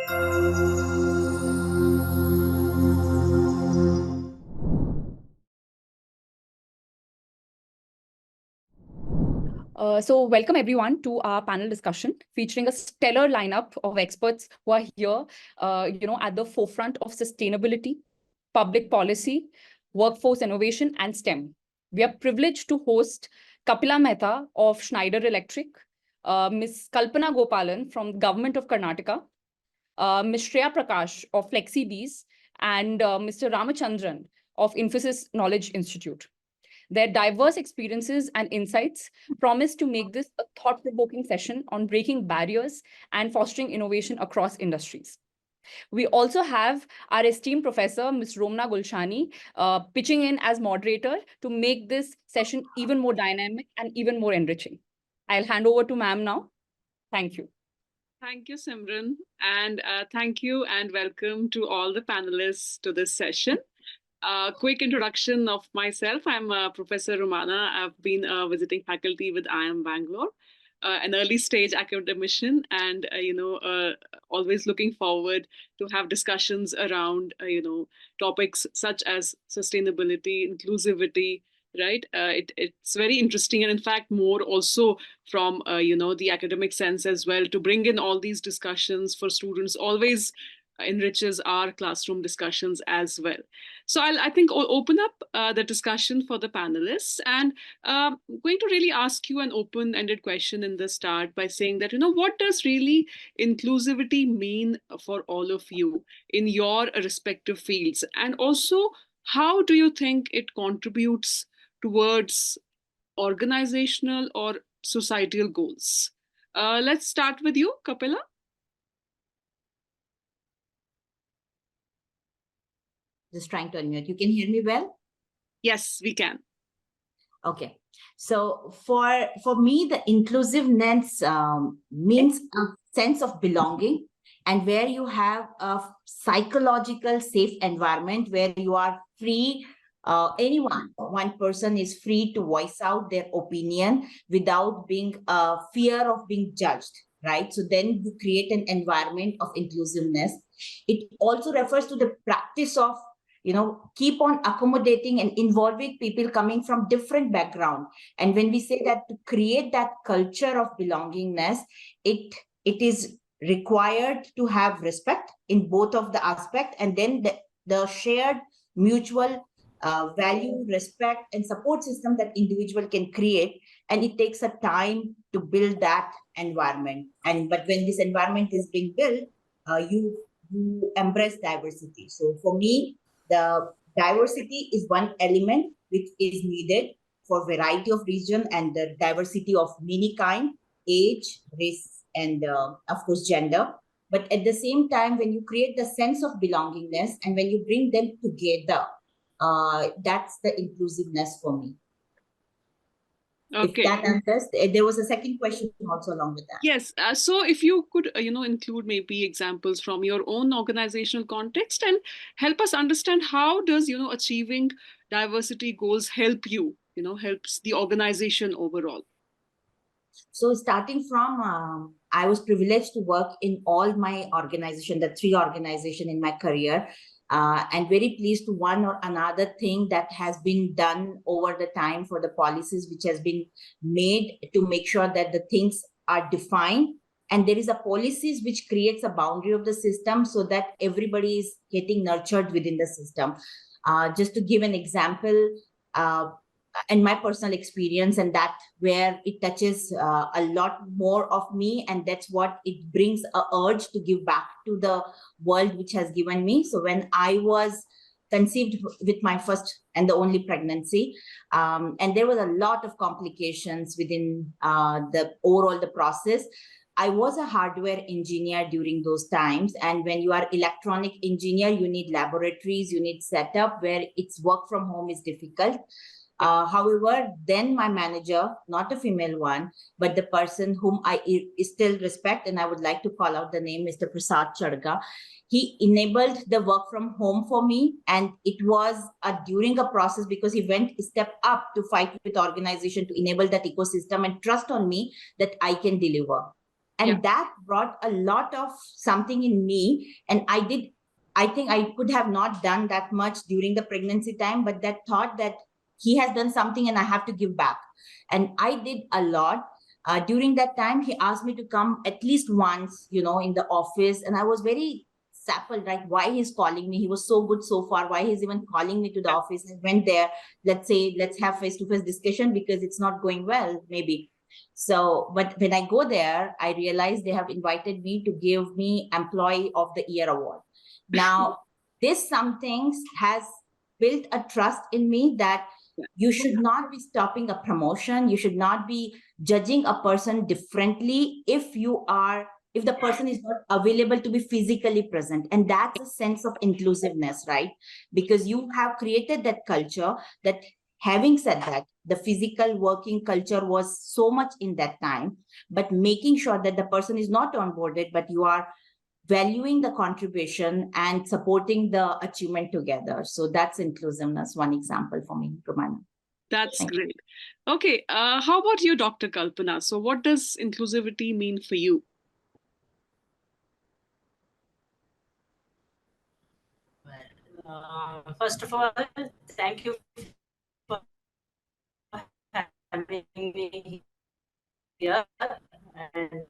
So welcome everyone to our panel discussion featuring a stellar lineup of experts who are here, at the forefront of sustainability, public policy, workforce innovation, and STEM. We are privileged to host Kapila Mehta of Schneider Electric, Ms. Kalpana Gopalan from Government of Karnataka, Ms. Shreya Prakash of Flexib, and Mr. Ramachandran of Infosys Knowledge Institute. Their diverse experiences and insights promise to make this a thought-provoking session on breaking barriers and fostering innovation across industries. We also have our esteemed professor, Ms. Romna Gulshani, pitching in as moderator to make this session even more dynamic and even more enriching. I'll hand over to ma'am now. Thank you. Thank you, Simran. And thank you and welcome to all the panelists to this session. Quick introduction of myself. I'm Professor Romana. I've been visiting faculty with IIM Bangalore, an early stage academician, and always looking forward to have discussions around topics such as sustainability, inclusivity. Right, it's very interesting, and in fact, more also from the academic sense as well, to bring in all these discussions for students always enriches our classroom discussions as well. So I think I'll open up the discussion for the panelists, and I'm going to really ask you an open-ended question in the start by saying that, what does really inclusivity mean for all of you in your respective fields? And also, how do you think it contributes towards organizational or societal goals? Let's start with you, Kapila. Just trying to unmute. You can hear me well? Yes, we can. Okay. So for me, the inclusiveness means a sense of belonging, and where you have a psychological safe environment where you are free. One person is free to voice out their opinion without being fear of being judged, right? So then you create an environment of inclusiveness. It also refers to the practice of keep on accommodating and involving people coming from different background. And when we say that to create that culture of belongingness, it is required to have respect in both of the aspect, and then the shared mutual value, respect, and support system that individual can create. And it takes a time to build that environment. But when this environment is being built, you embrace diversity. So for me, the diversity is one element which is needed for variety of region and the diversity of many kind, age, race, and of course, gender. But at the same time, when you create the sense of belongingness and when you bring them together, that's the inclusiveness for me. Okay. If that answers, there was a second question also along with that. Yes. So if you could, include maybe examples from your own organizational context and help us understand how does, achieving diversity goals help you, helps the organization overall. So starting from, I was privileged to work in all my organization, the 3 organizations in my career. And very pleased to one or another thing that has been done over the time for the policies which has been made to make sure that the things are defined. And there is a policies which creates a boundary of the system so that everybody is getting nurtured within the system. Just to give an example, and my personal experience, and that where it touches a lot more of me, and that's what it brings a urge to give back to the world which has given me. So when I was conceived with my first and the only pregnancy, and there was a lot of complications within the process. I was a hardware engineer during those times. And when you are electronic engineer, you need laboratories, you need setup where it's work from home is difficult. However, then my manager, not a female one, but the person whom I still respect, and I would like to call out the name, Mr. Prasad Chadga, he enabled the work from home for me. And it was during a process because he went a step up to fight with organization to enable that ecosystem and trust on me that I can deliver. And that brought a lot of something in me. And I think I could have not done that much during the pregnancy time, but that thought that he has done something and I have to give back. And I did a lot. During that time, he asked me to come at least once, in the office. And I was very sappled, like, why he's calling me. He was so good so far. Why he's even calling me to the office? I went there. Let's have face-to-face discussion because it's not going well, maybe. So, but when I go there, I realize they have invited me to give me Employee of the Year award. Now, this something has built a trust in me that you should not be stopping a promotion. You should not be judging a person differently if the person is not available to be physically present. And that's a sense of inclusiveness, right? Because you have created that culture that, having said that, the physical working culture was so much in that time, but making sure that the person is not onboarded, but you are valuing the contribution and supporting the achievement together. So that's inclusiveness, one example for me, Romana. That's great. Okay, how about you, Dr. Kalpana? So what does inclusivity mean for you? Well, first of all, thank you for having me here. And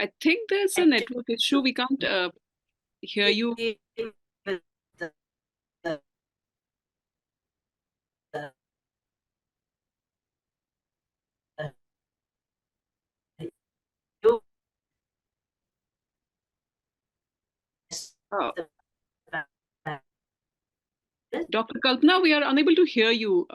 I think there's a network issue. We can't hear you. Oh. Dr. Kalpana, we are unable to hear you.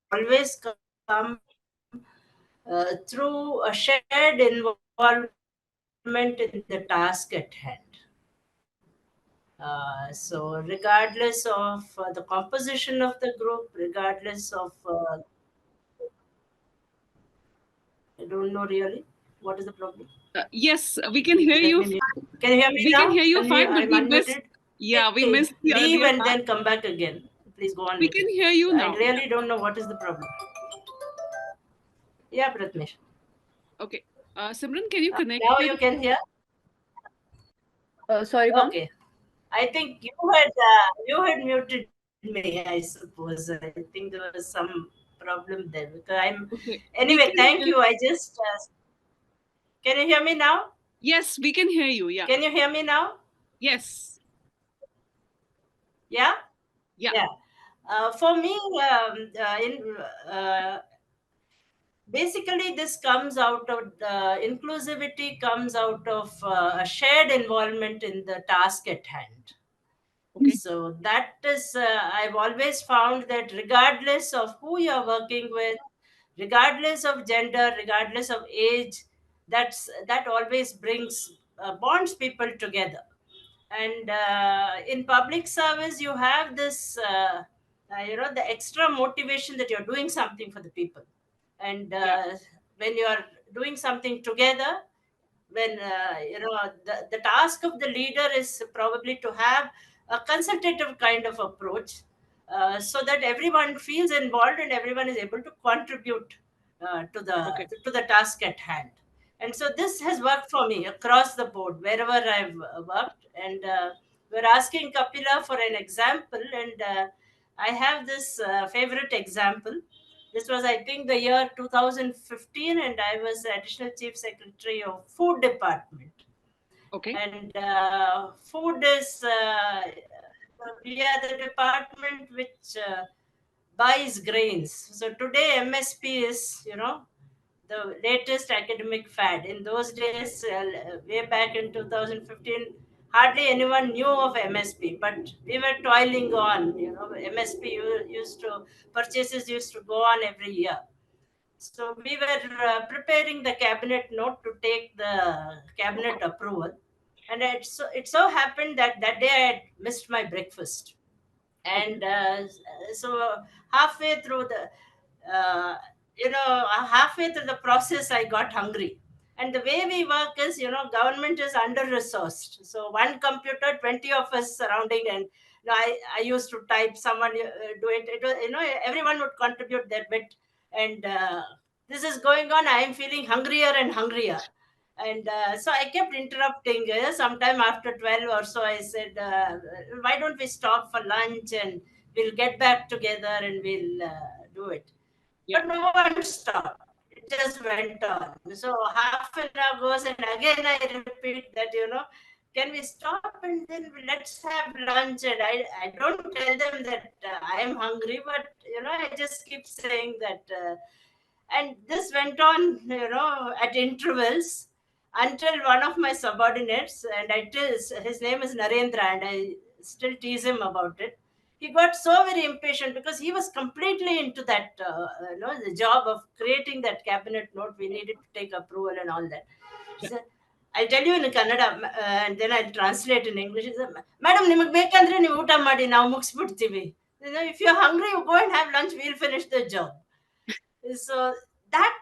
Always come through a shared involvement in the task at hand. So regardless of the composition of the group, regardless of, I don't know really, what is the problem? Yes, we can hear you. Can you hear me we now? Can hear you fine, but we missed. Yeah, we missed the leave earlier and part. then come back again. Please go on. We can hear you now. I really don't know what is the problem. Yeah, Pratmesh. Okay. Simran, can you connect? Now you can hear? Sorry, ma'am. Okay. I think you had muted me, I suppose. I think there was some problem there because I'm. Okay. Anyway, thank you. I just. Can you hear me now? Yes, we can hear you. Yeah. Can you hear me now? Yes. Yeah. Yeah. For me, basically, this comes out of inclusivity comes out of a shared involvement in the task at hand. Okay. So that is, I've always found that regardless of who you're working with, regardless of gender, regardless of age, that always brings bonds people together. And in public service, you have this, the extra motivation that you're doing something for the people. And when you're doing something together, when the task of the leader is probably to have a consultative kind of approach, so that everyone feels involved and everyone is able to contribute to the task at hand. And so this has worked for me across the board wherever I've worked. And we're asking Kapila for an example, and I have this favorite example. This was, I think, the year 2015, and I was Additional Chief Secretary of Food Department. Okay. And food is, we are the department which buys grains. So today MSP is, the latest academic fad. In those days, way back in 2015, hardly anyone knew of MSP, but we were toiling on. MSP purchases used to go on every year. So we were preparing the cabinet note to take the cabinet approval. And it so happened that that day I had missed my breakfast. And so halfway through the uh, halfway through the process I got hungry. And the way we work is, government is under resourced, so one computer, 20 of us surrounding. And I used to type, someone do it. It was, everyone would contribute their bit. And this is going on, I am feeling hungrier and hungrier. And so I kept interrupting. Sometime after 12 or so, I said, why don't we stop for lunch, and we'll get back together and we'll do it. Yeah. But no one stopped. It just went on. So half an hour goes, and again I repeat that, can we stop and then let's have lunch? And I don't tell them that I am hungry, but, I just keep saying that. And this went on, at intervals, until one of my subordinates, and his name is Narendra, and I still tease him about it. He got so very impatient because he was completely into that, the job of creating that cabinet note. We needed to take approval and all that. He said, I'll tell you in Kannada, and then I'll translate in English. He said, Madam, ನಿಮಗೆ ಬೇಕಂದ್ರೆ ನೀವು ಊಟ ಮಾಡಿ, ನಾವು ಮುಗಿಸ್ಬಿಡ್ತೀವಿ. If you're hungry, you go and have lunch, we'll finish the job. So that,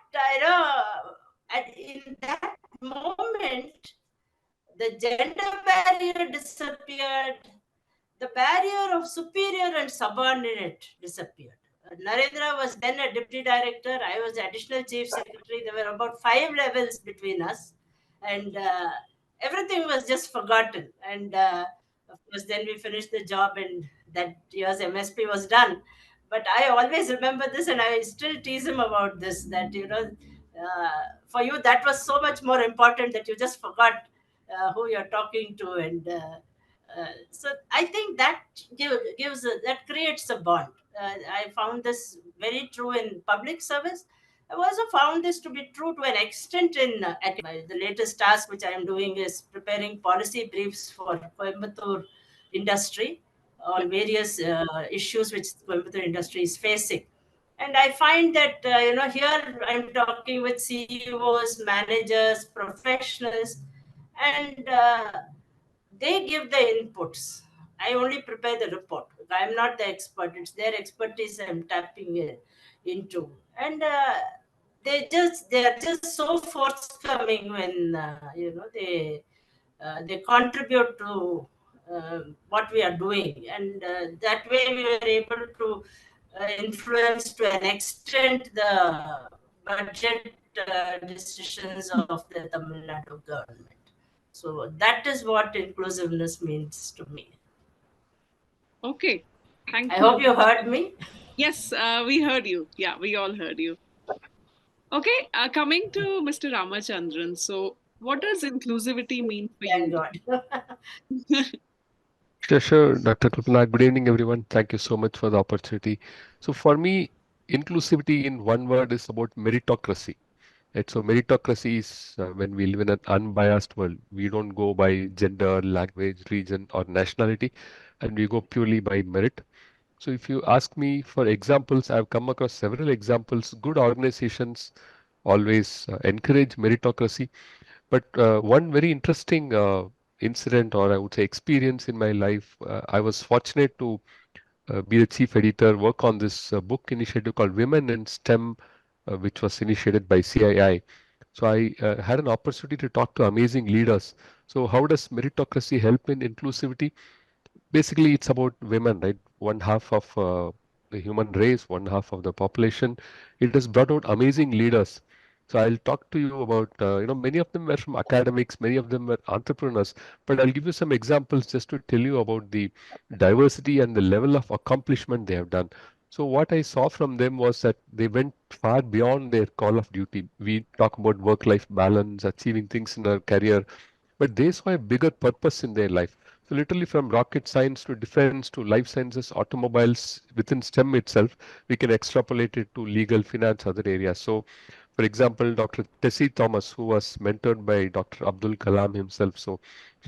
and in that moment, the gender barrier disappeared, the barrier of superior and subordinate disappeared. Narendra was then a deputy director. I was additional chief secretary. There were about 5 levels between us, and everything was just forgotten. And of course, then we finished the job, and that year's MSP was done. But I always remember this, and I still tease him about this. That for you, that was so much more important that you just forgot who you're talking to. And so I think that that creates a bond. I found this very true in public service. I've also found this to be true to an extent in academia. The latest task which I am doing is preparing policy briefs for Coimbatore industry on various issues which Coimbatore industry is facing. And I find that, here I'm talking with CEOs, managers, professionals, and they give the inputs. I only prepare the report. I'm not the expert. It's their expertise I'm tapping into. And they are just so forthcoming when they contribute to what we are doing, and that way we were able to influence to an extent the budget decisions of the Tamil Nadu government. So that is what inclusiveness means to me. Okay. Thank I you. hope you heard me. Yes, we heard you. Yeah, we all heard you. Okay, coming to Mr. Ramachandran. So, what does inclusivity mean for Thank you? God. Sure, Dr. Kalpana. Good evening, everyone. Thank you so much for the opportunity. So, for me, inclusivity in one word is about meritocracy. Right? So, meritocracy is when we live in an unbiased world. We don't go by gender, language, region, or nationality, and we go purely by merit. So, if you ask me for examples, I've come across several examples. Good organizations always encourage meritocracy. But one very interesting incident, or I would say experience in my life, I was fortunate to be the chief editor, work on this book initiative called Women in STEM, which was initiated by CII. So I had an opportunity to talk to amazing leaders. So how does meritocracy help in inclusivity? Basically, it's about women, right? One half of the human race, one half of the population. It has brought out amazing leaders. So I'll talk to you about, many of them were from academics, many of them were entrepreneurs, but I'll give you some examples just to tell you about the diversity and the level of accomplishment they have done. So what I saw from them was that they went far beyond their call of duty. We talk about work-life balance, achieving things in their career, but they saw a bigger purpose in their life. So literally from rocket science to defense to life sciences, automobiles, within STEM itself, we can extrapolate it to legal, finance, other areas. So for example, Dr. Tessie Thomas, who was mentored by Dr. Abdul Kalam himself. So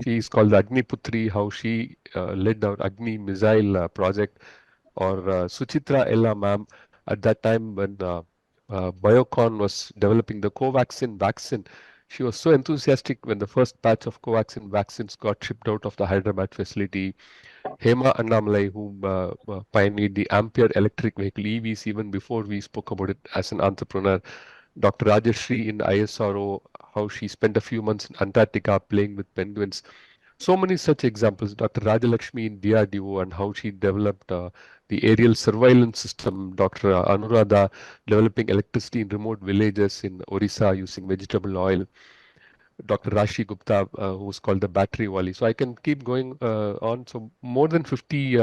she is called the Agni Putri, how she led our Agni missile project, or Suchitra Ella ma'am at that time when Biocon was developing the Covaxin vaccine. She was so enthusiastic when the first batch of Covaxin vaccines got shipped out of the Hyderabad facility. Hema Annamalai, who pioneered the Ampere electric vehicle EVs even before we spoke about it as an entrepreneur. Dr. Rajashri in ISRO, how she spent a few months in Antarctica playing with penguins. So many such examples. Dr. Rajalakshmi in DRDO and how she developed the aerial surveillance system. Dr. Anuradha developing electricity in remote villages in Orissa using vegetable oil. Dr. Rashi Gupta, who's called the battery wali. So I can keep going on. So more than 50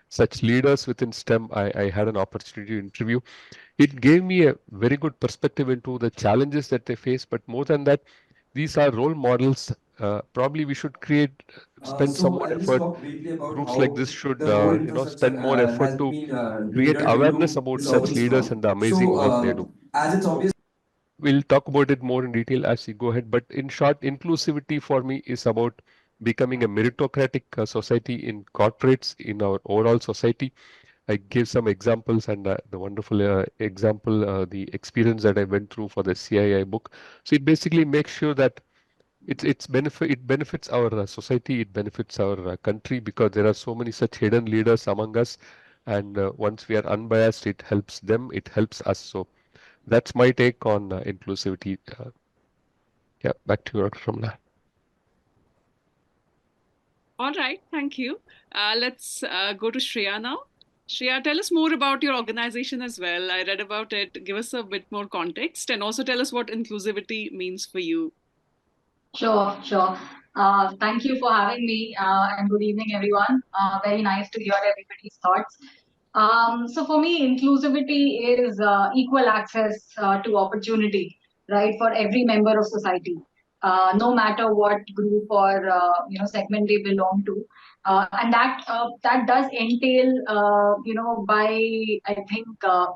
such leaders within STEM I had an opportunity to interview. It gave me a very good perspective into the challenges that they face. But more than that, these are role models. Probably we should spend some So more I'll just effort. talk briefly about Groups like how this should, the whole spend infrastructure more effort has to been create delivered awareness into about this such office leaders now. and the amazing So work they do. as it's obvious. We'll talk about it more in detail as we go ahead. But in short, inclusivity for me is about becoming a meritocratic society in corporates, in our overall society. I gave some examples and the wonderful example, the experience that I went through for the CII book. So it basically makes sure that it benefits our society, it benefits our country, because there are so many such hidden leaders among us, and once we are unbiased, it helps them, it helps us. So that's my take on inclusivity. Yeah, back to you, Dr. Ramana. All right, thank you. Let's go to Shreya now. Shreya, tell us more about your organization as well. I read about it. Give us a bit more context and also tell us what inclusivity means for you. Sure, sure. Thank you for having me, and good evening, everyone. Very nice to hear everybody's thoughts. So for me, inclusivity is equal access to opportunity, right, for every member of society, no matter what group or segment they belong to, and that does entail, by I think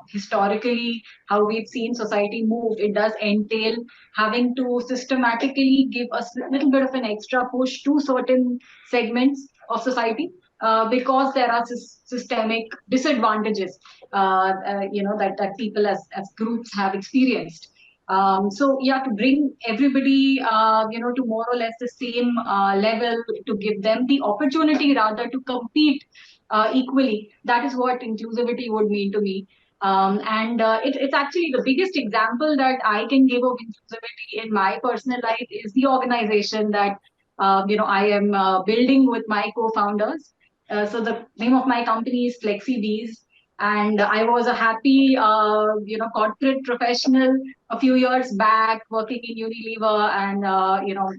historically how we've seen society move. It does entail having to systematically give a little bit of an extra push to certain segments of society because there are systemic disadvantages, that people as groups have experienced. So yeah, to bring everybody, to more or less the same level, to give them the opportunity rather to compete equally. That is what inclusivity would mean to me. And it's actually the biggest example that I can give of inclusivity in my personal life is the organization that I am building with my co-founders. So the name of my company is Flexib, and I was a happy corporate professional a few years back, working in Unilever and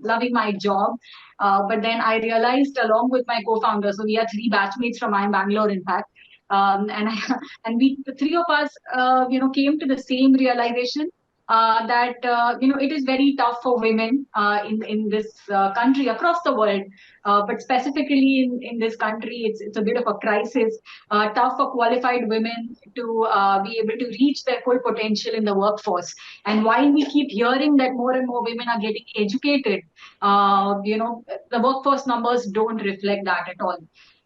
loving my job. But then I realized, along with my co-founder, so we are three batchmates from IIM Bangalore, in fact, and we, the three of us, came to the same realization that it is very tough for women in this country, across the world, but specifically in this country, it's a bit of a crisis. Tough for qualified women to be able to reach their full potential in the workforce. And while we keep hearing that more and more women are getting educated, the workforce numbers don't reflect that at all.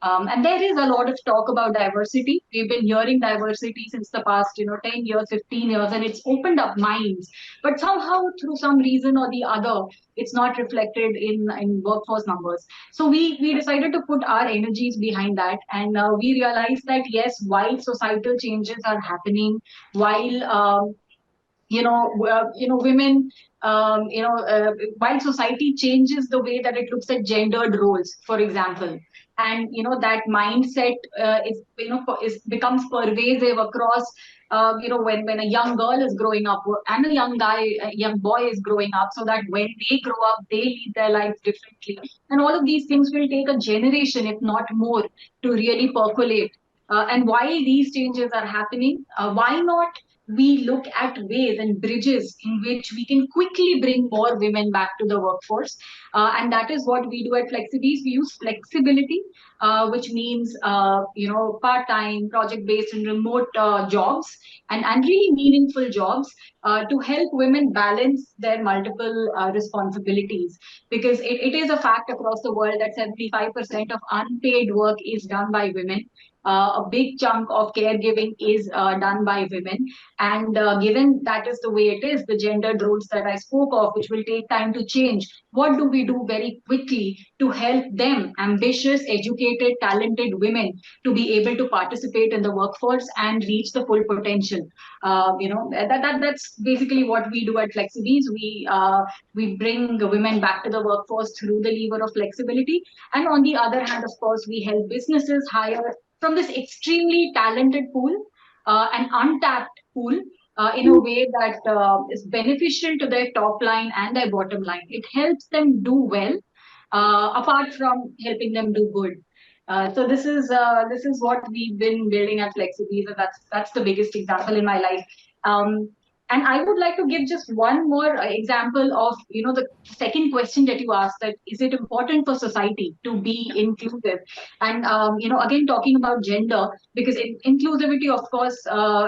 And there is a lot of talk about diversity. We've been hearing diversity since the past, 10 years, 15 years, and it's opened up minds. But somehow, through some reason or the other, it's not reflected in workforce numbers. So we decided to put our energies behind that, and we realized that yes, while societal changes are happening, while women, while society changes the way that it looks at gendered roles, for example, and that mindset is becomes pervasive across. When a young girl is growing up and a young boy is growing up, so that when they grow up, they lead their lives differently, and all of these things will take a generation, if not more, to really percolate. And while these changes are happening, why not we look at ways and bridges in which we can quickly bring more women back to the workforce. And that is what we do at Flexibis. We use flexibility, which means, part-time, project-based and remote jobs, and really meaningful jobs to help women balance their multiple responsibilities. Because it is a fact across the world that 75% of unpaid work is done by women. a big chunk of caregiving is done by women. And given that is the way it is, the gendered roles that I spoke of, which will take time to change, what do we do very quickly to help them, ambitious, educated, talented women, to be able to participate in the workforce and reach the full potential? That's basically what we do at Flexibis. We bring women back to the workforce through the lever of flexibility. And on the other hand, of course, we help businesses hire from this extremely talented pool, an untapped pool, in a way that is beneficial to their top line and their bottom line. It helps them do well, apart from helping them do good. So this is what we've been building at Flexibis, and that's the biggest example in my life. And I would like to give just one more example of, the second question that you asked, that is it important for society to be inclusive? And, again, talking about gender, because inclusivity, of course,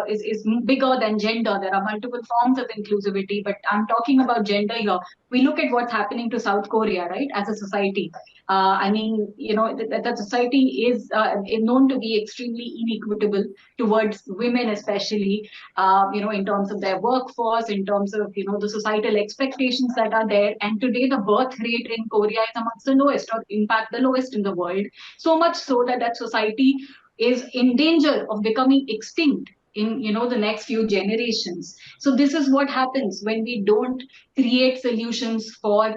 is bigger than gender. There are multiple forms of inclusivity, but I'm talking about gender here. We look at what's happening to South Korea, right, as a society. I mean, that society is known to be extremely inequitable towards women, especially, in terms of their workforce, in terms of, the societal expectations that are there. And today, the birth rate in Korea is amongst the lowest, or in fact, the lowest in the world. So much so that that society is in danger of becoming extinct in, the next few generations. So this is what happens when we don't create solutions for,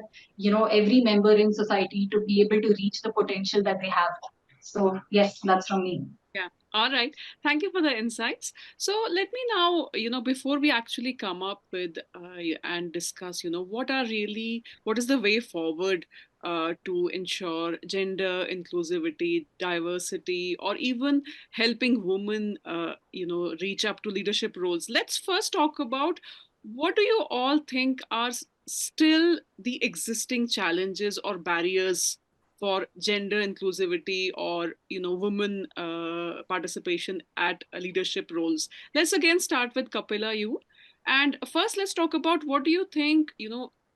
every member in society to be able to reach the potential that they have. So yes, that's from me. Yeah. All right. Thank you for the insights. So let me now, before we actually come up with and discuss, what is the way forward to ensure gender inclusivity, diversity, or even helping women, reach up to leadership roles. Let's first talk about, what do you all think are still the existing challenges or barriers for gender inclusivity, or women participation at leadership roles? Let's again start with Kapila, you. And first, let's talk about, what do you think,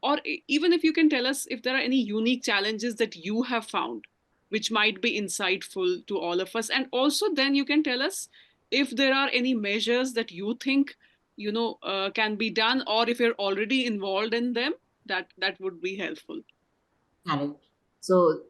or even if you can tell us if there are any unique challenges that you have found which might be insightful to all of us. And also then you can tell us if there are any measures that you think can be done, or if you're already involved in them, that would be helpful. Correct. So,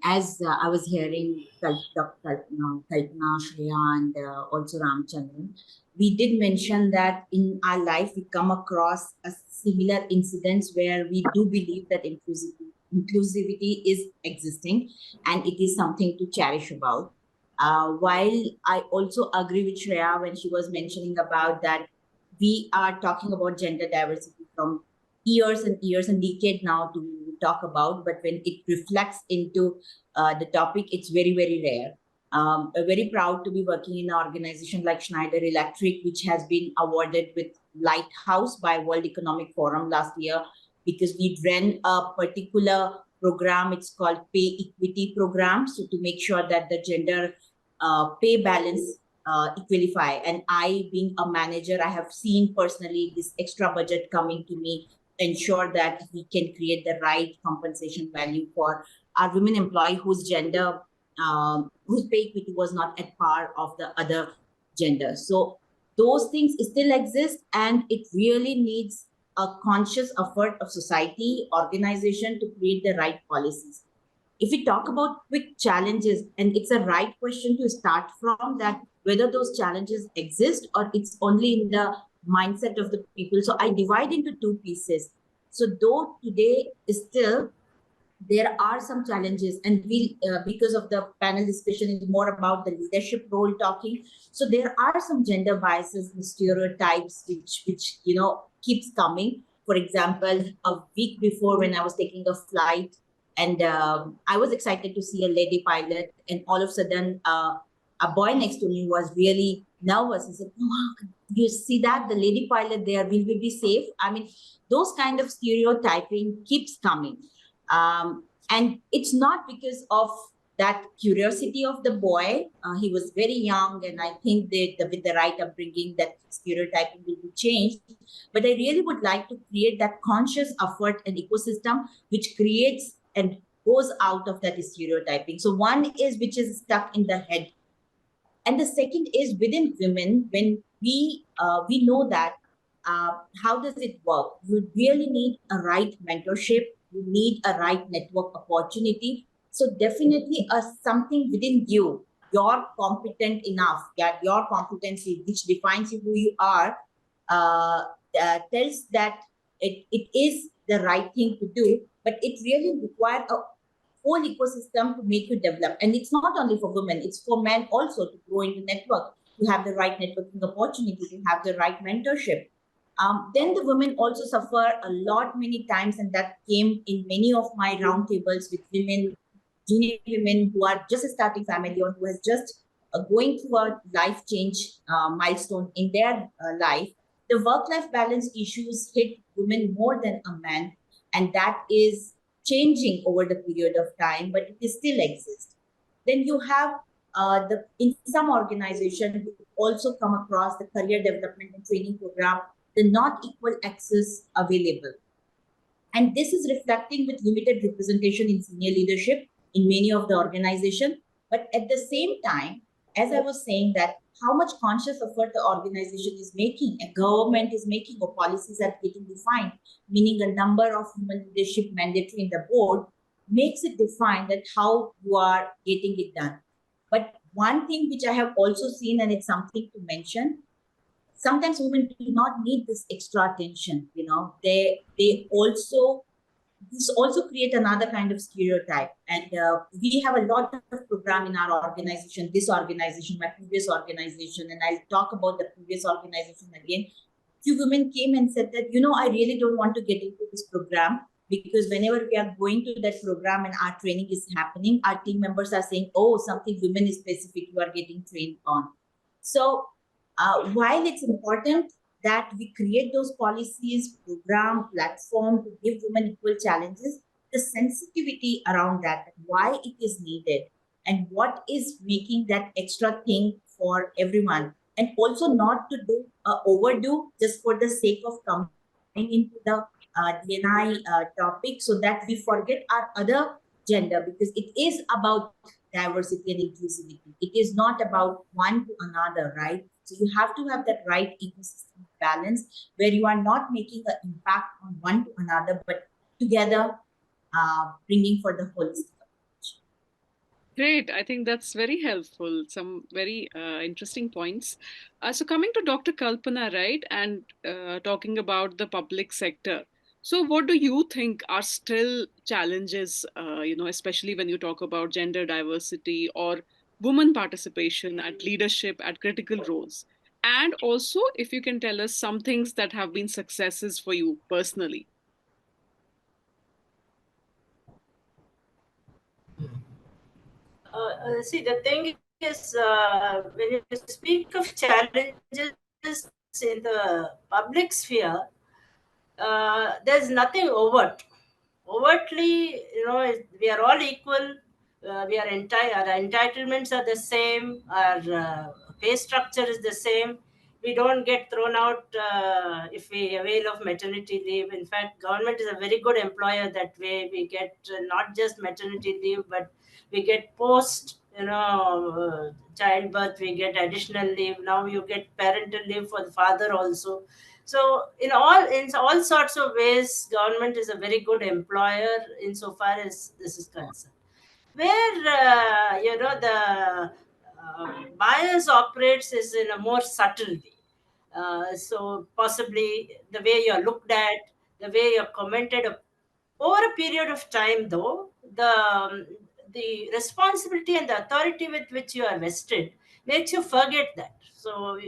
as I was hearing Dr. Kalpana, Shreya, and also Ramchandran, we did mention that in our life we come across a similar incidents where we do believe that inclusivity is existing and it is something to cherish about. While I also agree with Shreya when she was mentioning about that we are talking about gender diversity from years and years and decade now to talk about, but when it reflects into the topic, it's very, very rare. I'm very proud to be working in an organization like Schneider Electric, which has been awarded with Lighthouse by World Economic Forum last year, because we ran a particular program. It's called Pay Equity Program. So to make sure that the gender pay balance equalify. And I, being a manager, I have seen personally this extra budget coming to me, ensure that we can create the right compensation value for our women employee whose gender, whose pay equity was not at par of the other gender. So those things still exist, and it really needs a conscious effort of society, organization to create the right policies. If we talk about quick challenges, and it's a right question to start from, that whether those challenges exist or it's only in the mindset of the people. So I divide into two pieces. So though today is still, there are some challenges, and we, because of the panel discussion is more about the leadership role talking. So there are some gender biases and stereotypes which keeps coming. For example, a week before when I was taking a flight, and I was excited to see a lady pilot, and all of a sudden a boy next to me was really nervous. He said, "Oh, you see that the lady pilot there, will we be safe?" I mean, those kind of stereotyping keeps coming. And it's not because of that curiosity of the boy. He was very young, and I think that with the right upbringing, that stereotyping will be changed. But I really would like to create that conscious effort and ecosystem which creates and goes out of that stereotyping. So one is which is stuck in the head. And the second is within women, when we know that how does it work? You really need a right mentorship. You need a right network opportunity. So definitely something within you, you're competent enough, that your competency, which defines you who you are, tells that it is the right thing to do, but it really requires a whole ecosystem to make you develop. And it's not only for women, it's for men also to grow into network, to have the right networking opportunity, to have the right mentorship. Then the women also suffer a lot many times, and that came in many of my roundtables with women, junior women who are just starting family or who has just going through a life change milestone in their life. The work-life balance issues hit women more than a man, and that is changing over the period of time, but it still exists. Then you have in some organization you also come across the career development and training program, the not equal access available. And this is reflecting with limited representation in senior leadership in many of the organization. But at the same time, as I was saying, that how much conscious effort the organization is making, a government is making, or policies are getting defined, meaning a number of human leadership mandatory in the board, makes it defined that how you are getting it done. But one thing which I have also seen, and it's something to mention, sometimes women do not need this extra attention. They also, this also create another kind of stereotype. And we have a lot of program in our organization, this organization, my previous organization, and I'll talk about the previous organization again. Few women came and said that, I really don't want to get into this program, because whenever we are going to that program and our training is happening, our team members are saying, oh, something women is specific you are getting trained on. So while it's important that we create those policies, program, platform to give women equal challenges, the sensitivity around that, why it is needed, and what is making that extra thing for everyone, and also not to do overdo just for the sake of coming into the D&I topic, so that we forget our other gender, because it is about diversity and inclusivity. It is not about one to another, right? So you have to have that right ecosystem balance, where you are not making an impact on one to another, but together bringing for the holistic approach. Great. I think that's very helpful. Some very interesting points. So coming to Dr. Kalpana, right, and talking about the public sector. So what do you think are still challenges, especially when you talk about gender diversity or women participation at leadership at critical roles? And also, if you can tell us some things that have been successes for you personally. See, the thing is, when you speak of challenges in the public sphere, there's nothing overt. Overtly, we are all equal. Our entitlements are the same. Our pay structure is the same. We don't get thrown out if we avail of maternity leave. In fact, government is a very good employer that way. We get not just maternity leave, but we get post, childbirth. We get additional leave. Now you get parental leave for the father also. So in all sorts of ways, government is a very good employer insofar as this is concerned. Where the bias operates is in a more subtle way. So possibly the way you're looked at, the way you're commented over a period of time, though, the responsibility and the authority with which you are vested makes you forget that. So,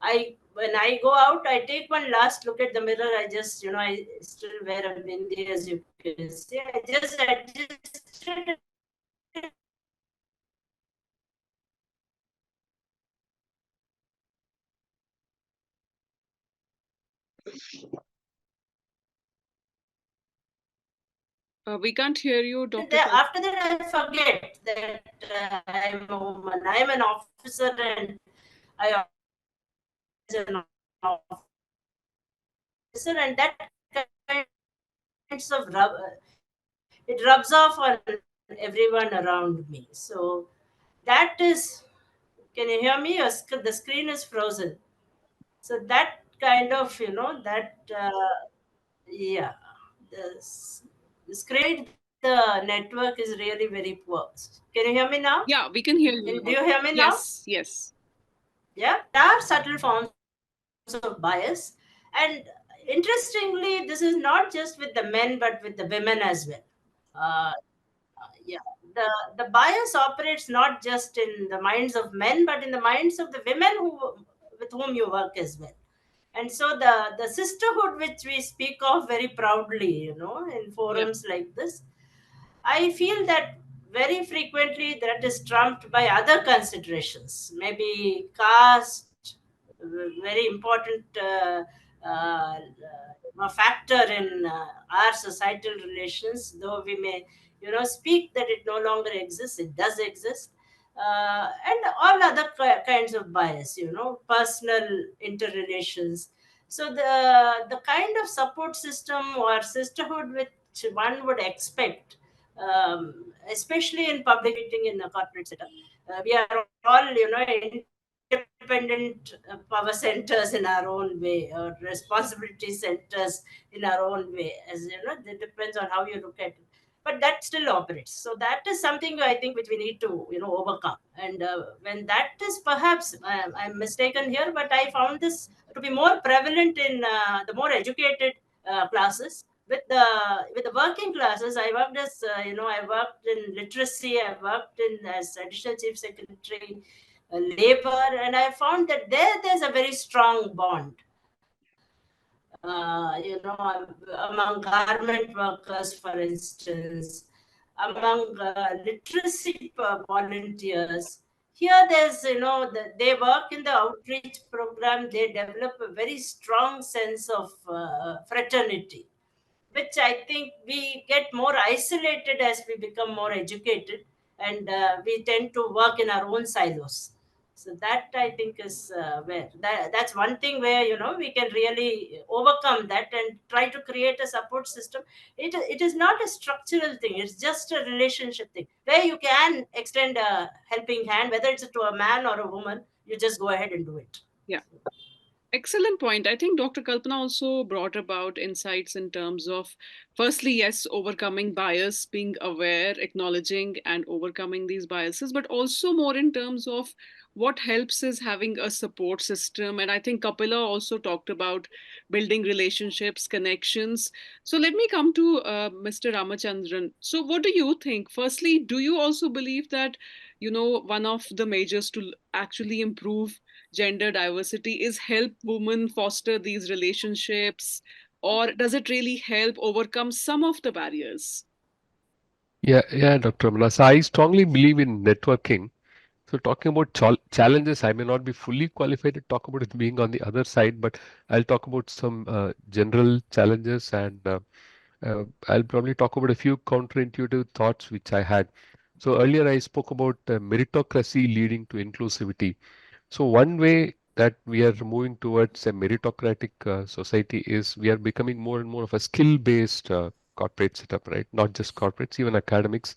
I when I go out, I take one last look at the mirror. I just, I still wear a bindi, as you can see. I just adjusted. We can't hear you, Dr. After that, I forget that I'm a woman. I'm an officer, and I an officer, and that kinds of it rubs off on everyone around me. So that is Can you hear me? The screen is frozen. So that kind of, that, yeah, the, the screen, the network is really very poor. Can you hear me now? Yeah, we can hear you. Do you hear me now? Yes, yes. Yeah, there are subtle forms of bias. And interestingly, this is not just with the men, but with the women as well. Uh, yeah, the bias operates not just in the minds of men, but in the minds of the women with whom you work as well. And so the sisterhood which we speak of very proudly, in forums like this, I feel that very frequently that is trumped by other considerations, maybe caste, very important factor in our societal relations, though we may, speak that it no longer exists, it does exist. And all other kinds of bias, personal interrelations. So the kind of support system or sisterhood which one would expect, especially in public meeting in a corporate setup. We are all, independent power centers in our own way, or responsibility centers in our own way. As you know, it depends on how you look at it. But that still operates. So that is something I think which we need to, overcome. And when that is perhaps, I'm mistaken here, but I found this to be more prevalent in the more educated classes. With the working classes, I worked as I worked in literacy, I worked in as additional chief secretary, labor, and I found that there's a very strong bond, among garment workers, for instance, among literacy volunteers. Here, there's, they work in the outreach program, they develop a very strong sense of fraternity, which I think we get more isolated as we become more educated, and we tend to work in our own silos. So that I think is that's one thing where we can really overcome that and try to create a support system. It is not a structural thing; it's just a relationship thing where you can extend a helping hand, whether it's to a man or a woman. You just go ahead and do it. Yeah. Excellent point. I think Dr. Kalpana also brought about insights in terms of, firstly, yes, overcoming bias, being aware, acknowledging and overcoming these biases, but also more in terms of what helps is having a support system. And I think Kapila also talked about building relationships, connections. So let me come to Mr. Ramachandran. So what do you think? Firstly, do you also believe that, one of the measures to actually improve gender diversity is help women foster these relationships, or does it really help overcome some of the barriers? Yeah, Dr. Amala. So I strongly believe in networking. So talking about challenges, I may not be fully qualified to talk about it being on the other side, but I'll talk about some general challenges, and I'll probably talk about a few counterintuitive thoughts which I had. So earlier I spoke about meritocracy leading to inclusivity. So one way that we are moving towards a meritocratic society is we are becoming more and more of a skill-based corporate setup, right? Not just corporates, even academics.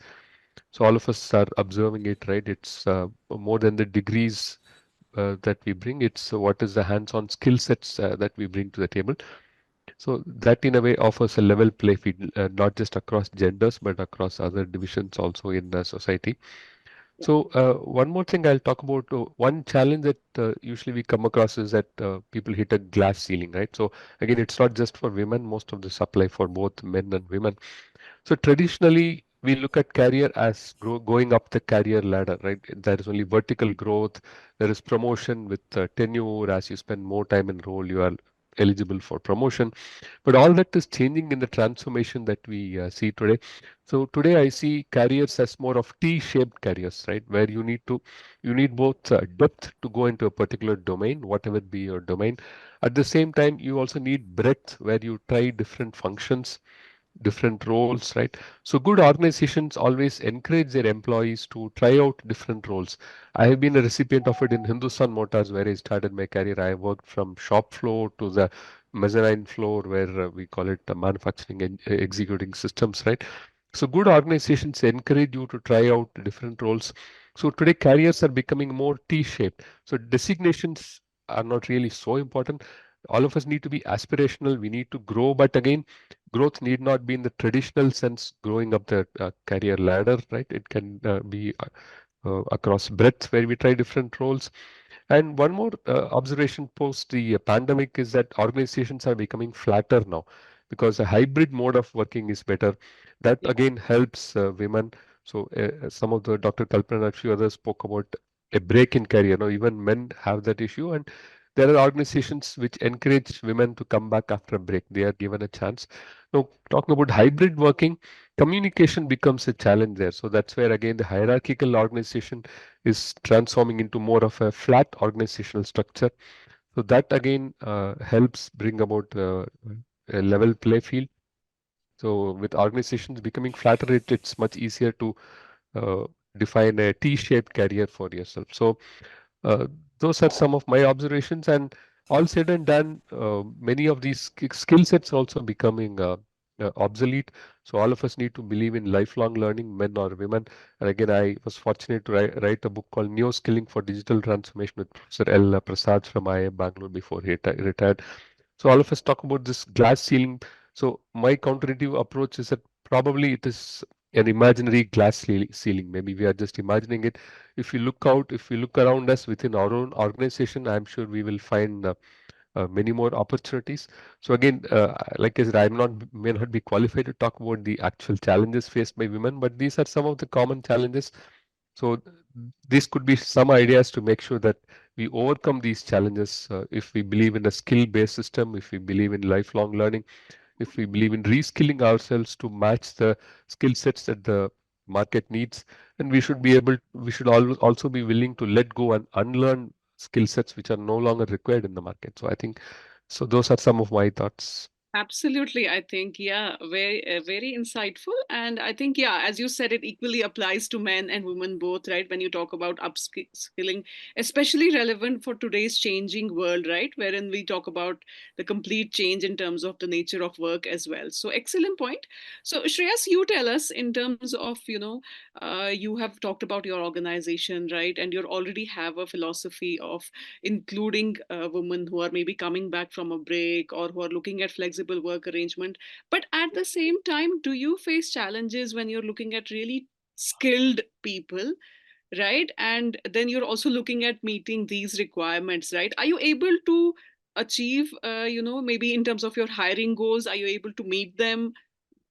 So all of us are observing it, right? It's more than the degrees that we bring. It's what is the hands-on skill sets that we bring to the table. So that in a way offers a level play field, not just across genders, but across other divisions also in society. So one more thing I'll talk about, one challenge that usually we come across is that people hit a glass ceiling, right? So again, it's not just for women, most of this apply for both men and women. So traditionally, we look at career as going up the career ladder, right? There is only vertical growth. There is promotion with tenure. As you spend more time in role, you are eligible for promotion. But all that is changing in the transformation that we see today. So today I see careers as more of T-shaped careers, right? Where you need both depth to go into a particular domain, whatever be your domain. At the same time, you also need breadth where you try different functions, different roles, right? So good organizations always encourage their employees to try out different roles. I have been a recipient of it in Hindustan Motors, where I started my career. I worked from shop floor to the mezzanine floor, where we call it manufacturing and executing systems, right? So good organizations encourage you to try out different roles. So today careers are becoming more T-shaped. So designations are not really so important. All of us need to be aspirational. We need to grow, but again, growth need not be in the traditional sense, growing up the career ladder, right? It can be across breadth where we try different roles. And one more observation post the pandemic is that organizations are becoming flatter now because a hybrid mode of working is better. That Yeah. again helps women. So some of the Dr. Kalpana and a few others spoke about a break in career. Now even men have that issue, and there are organizations which encourage women to come back after a break. They are given a chance. Now talking about hybrid working, communication becomes a challenge there. So that's where again the hierarchical organization is transforming into more of a flat organizational structure. So that again helps bring about a level play field. So with organizations becoming flatter, it's much easier to uh, define a T-shaped career for yourself. So uh, those are some of my observations, and all said and done, many of these skill sets also becoming obsolete. So all of us need to believe in lifelong learning, men or women. And again, I was fortunate to write a book called Neo Skilling for Digital Transformation with Professor L. Prasad from IIM Bangalore before he retired. So all of us talk about this glass ceiling. So my counterintuitive approach is that probably it is an imaginary glass ceiling. Maybe we are just imagining it. If you look out, if we look around us within our own organization, I'm sure we will find many more opportunities. So again, like I said, may not be qualified to talk about the actual challenges faced by women, but these are some of the common challenges. So this could be some ideas to make sure that we overcome these challenges. If we believe in a skill-based system, if we believe in lifelong learning, if we believe in reskilling ourselves to match the skill sets that the market needs, and we should also be willing to let go and unlearn skill sets which are no longer required in the market. So I think, so those are some of my thoughts. Absolutely, I think, yeah, very insightful. And I think, yeah, as you said, it equally applies to men and women both, right? When you talk about upskilling, especially relevant for today's changing world, right? Wherein we talk about the complete change in terms of the nature of work as well. So excellent point. So Shreyas, you tell us in terms of, you have talked about your organization, right? And you already have a philosophy of including women who are maybe coming back from a break or who are looking at flexible work arrangement. But at the same time, do you face challenges when you're looking at really skilled people, right? And then you're also looking at meeting these requirements, right? Are you able to achieve, maybe in terms of your hiring goals, are you able to meet them?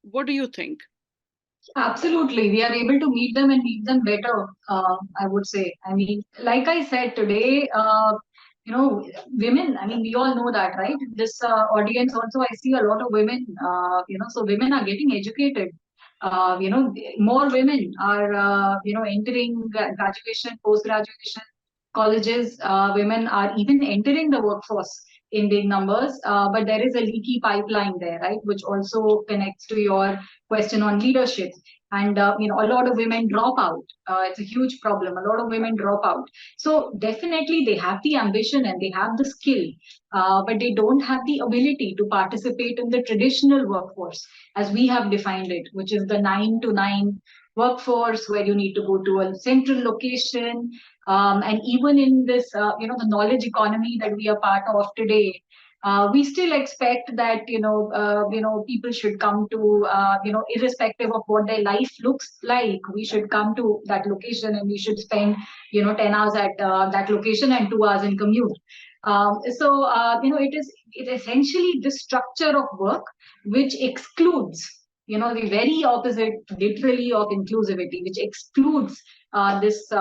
What do you think? Absolutely, we are able to meet them and meet them better. I would say. I mean, like I said today, women. I mean, we all know that, right? This audience also, I see a lot of women. So women are getting educated. More women are, entering graduation, post graduation colleges. Women are even entering the workforce in big numbers, but there is a leaky pipeline there, right? Which also connects to your question on leadership. And a lot of women drop out. It's a huge problem. A lot of women drop out. So definitely they have the ambition and they have the skill, but they don't have the ability to participate in the traditional workforce as we have defined it, which is the 9 to 9 workforce where you need to go to a central location. And even in this, the knowledge economy that we are part of today, we still expect that people should come to irrespective of what their life looks like, we should come to that location and we should spend 10 hours at that location and 2 hours in commute. It essentially this structure of work which excludes the very opposite literally of inclusivity, which excludes this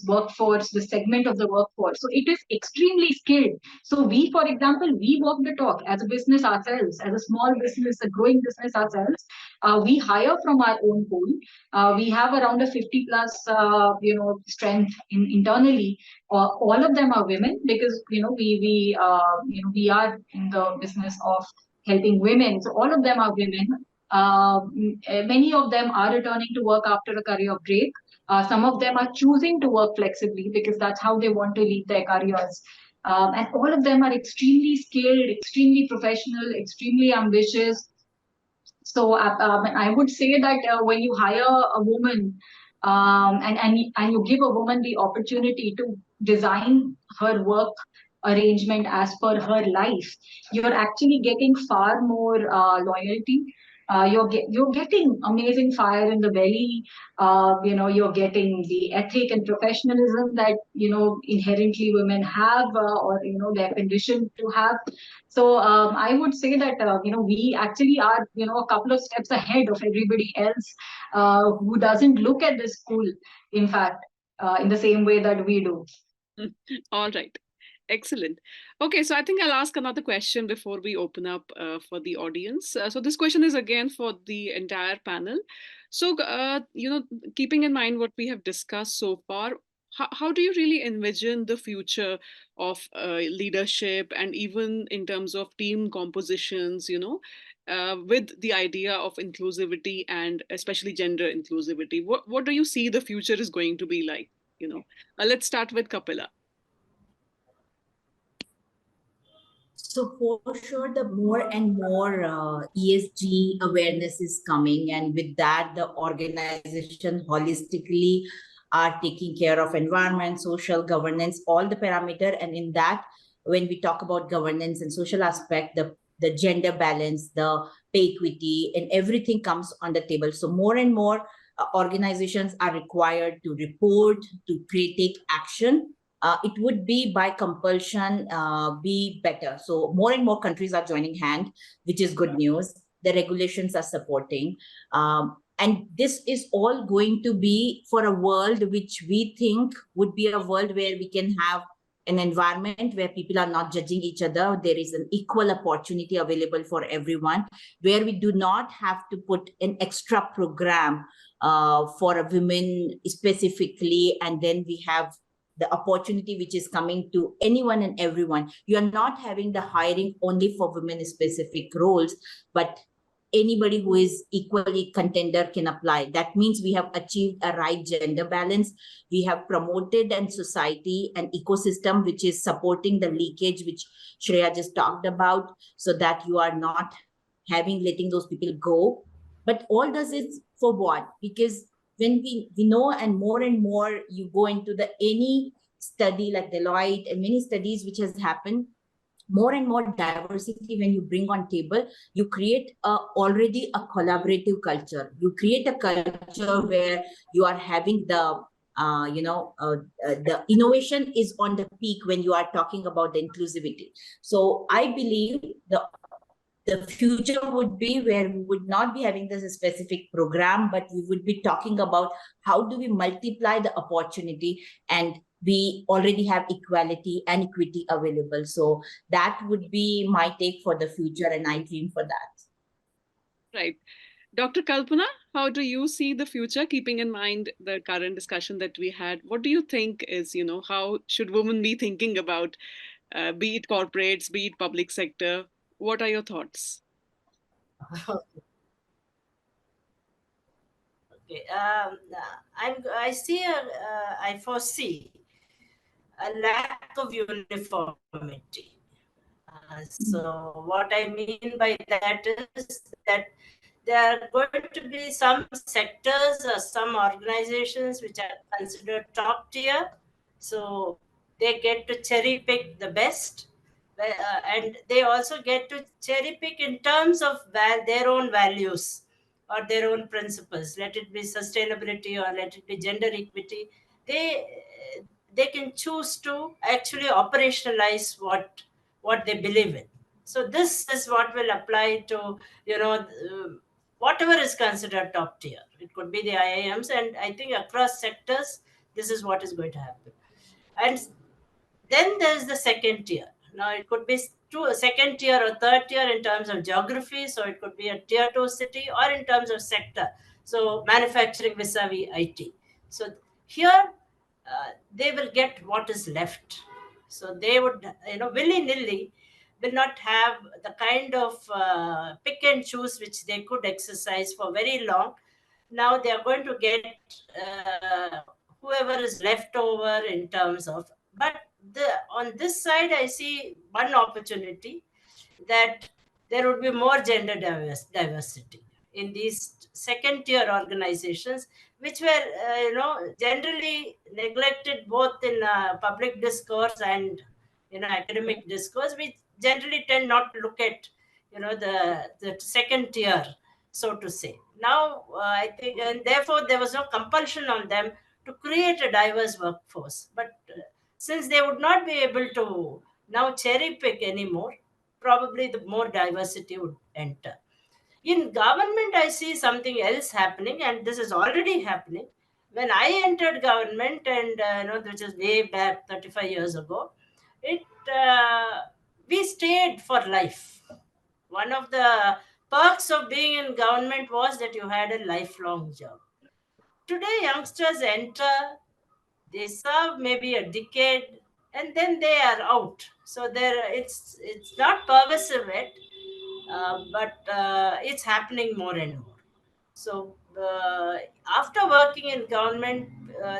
workforce, this segment of the workforce. So it is extremely skilled. So we, for example, we walk the talk as a business ourselves, as a small business, a growing business ourselves. We hire from our own pool. We have around a 50 plus strength internally. All of them are women because we are in the business of helping women. So all of them are women. Many of them are returning to work after a career break. Some of them are choosing to work flexibly because that's how they want to lead their careers. And all of them are extremely skilled, extremely professional, extremely ambitious. So I would say that when you hire a woman and you give a woman the opportunity to design her work arrangement as per her life, you're actually getting far more loyalty. You're getting amazing fire in the belly. You're getting the ethic and professionalism that inherently women have, or they're conditioned to have. So I would say that we actually are a couple of steps ahead of everybody else who doesn't look at this school, in fact, in the same way that we do. All right. Excellent. Okay, so I think I'll ask another question before we open up for the audience. So this question is again for the entire panel. So, keeping in mind what we have discussed so far, how do you really envision the future of leadership and even in terms of team compositions, with the idea of inclusivity and especially gender inclusivity? What do you see the future is going to be like? Let's start with Kapila. So for sure, the more and more ESG awareness is coming, and with that, the organization holistically are taking care of environment, social governance, all the parameter. And in that, when we talk about governance and social aspect, the gender balance, the pay equity, and everything comes on the table. So more and more organizations are required to report, to take action. It would be by compulsion be better. So more and more countries are joining hand, which is good news. The regulations are supporting. And this is all going to be for a world which we think would be a world where we can have an environment where people are not judging each other. There is an equal opportunity available for everyone, where we do not have to put an extra program for a women specifically, and then we have the opportunity which is coming to anyone and everyone. You are not having the hiring only for women specific roles, but anybody who is equally contender can apply. That means we have achieved a right gender balance. We have promoted an society, an ecosystem which is supporting the leakage, which Shreya just talked about, so that you are not letting those people go. But all does it for what? Because when we know, and more you go into the any study like Deloitte and many studies which has happened, more and more diversity when you bring on table, you create already a collaborative culture. You create a culture where you are having the the innovation is on the peak when you are talking about the inclusivity. So I believe the future would be where we would not be having this specific program, but we would be talking about how do we multiply the opportunity, and we already have equality and equity available. So that would be my take for the future, and I dream for that. Right. Dr. Kalpana, how do you see the future, keeping in mind the current discussion that we had? What do you think is, how should women be thinking about, be it corporates, be it public sector? What are your thoughts? Okay. I foresee a lack of uniformity. So what I mean by that is that there are going to be some sectors or some organizations which are considered top tier. So they get to cherry pick the best. And they also get to cherry pick in terms of their own values or their own principles. Let it be sustainability or let it be gender equity. They can choose to actually operationalize what they believe in. So this is what will apply to whatever is considered top tier. It could be the IIMs, and I think across sectors this is what is going to happen. And then there's the second tier. Now it could be a second tier or third tier in terms of geography. So it could be a tier 2 city, or in terms of sector. So manufacturing vis-a-vis IT. So here they will get what is left. So they would, willy-nilly will not have the kind of pick and choose which they could exercise for very long. Now they are going to get whoever is left over in terms of, but on this side I see one opportunity, that there would be more gender diversity. in these second-tier organizations, which were, generally neglected both in public discourse and, academic discourse. We generally tend not to look at, the second tier, so to say. Now, I think, and therefore there was no compulsion on them to create a diverse workforce. But since they would not be able to now cherry pick anymore, probably the more diversity would enter. In government, I see something else happening, and this is already happening. When I entered government, and which is way back 35 years ago, it we stayed for life. One of the perks of being in government was that you had a lifelong job. Today, youngsters enter, they serve maybe a decade, and then they are out. So it's not pervasive yet, but it's happening more and more. So after working in government,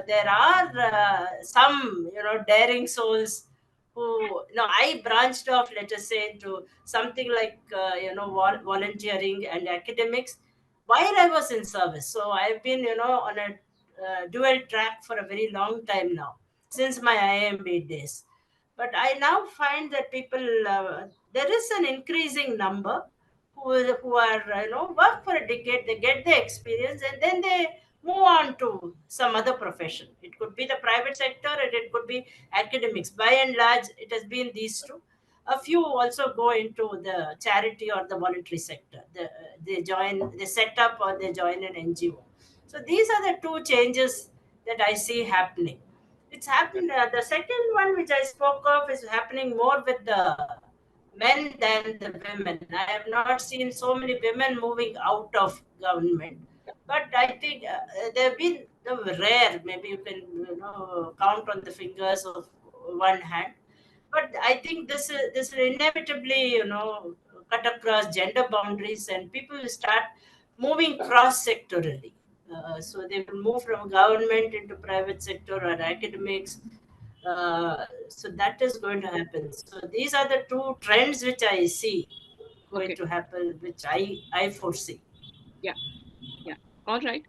there are some daring souls who I branched off, let us say, to something like volunteering and academics while I was in service. So I've been on a dual track for a very long time now, since my IIM days. But I now find that people, there is an increasing number who are work for a decade, they get the experience, and then they move on to some other profession. It could be the private sector, and it could be academics. By and large, it has been these two. A few also go into the charity or the voluntary sector. They set up or they join an NGO. So these are the two changes that I see happening. It's happened. The second one, which I spoke of, is happening more with the men than the women. I have not seen so many women moving out of government, but I think there have been rare. Maybe you can count on the fingers of one hand. But I think this will inevitably cut across gender boundaries, and people will start moving cross sectorally. So they will move from government into private sector or academics. So that is going to happen. So these are the two trends which I see going to happen, which I foresee. Yeah. All right.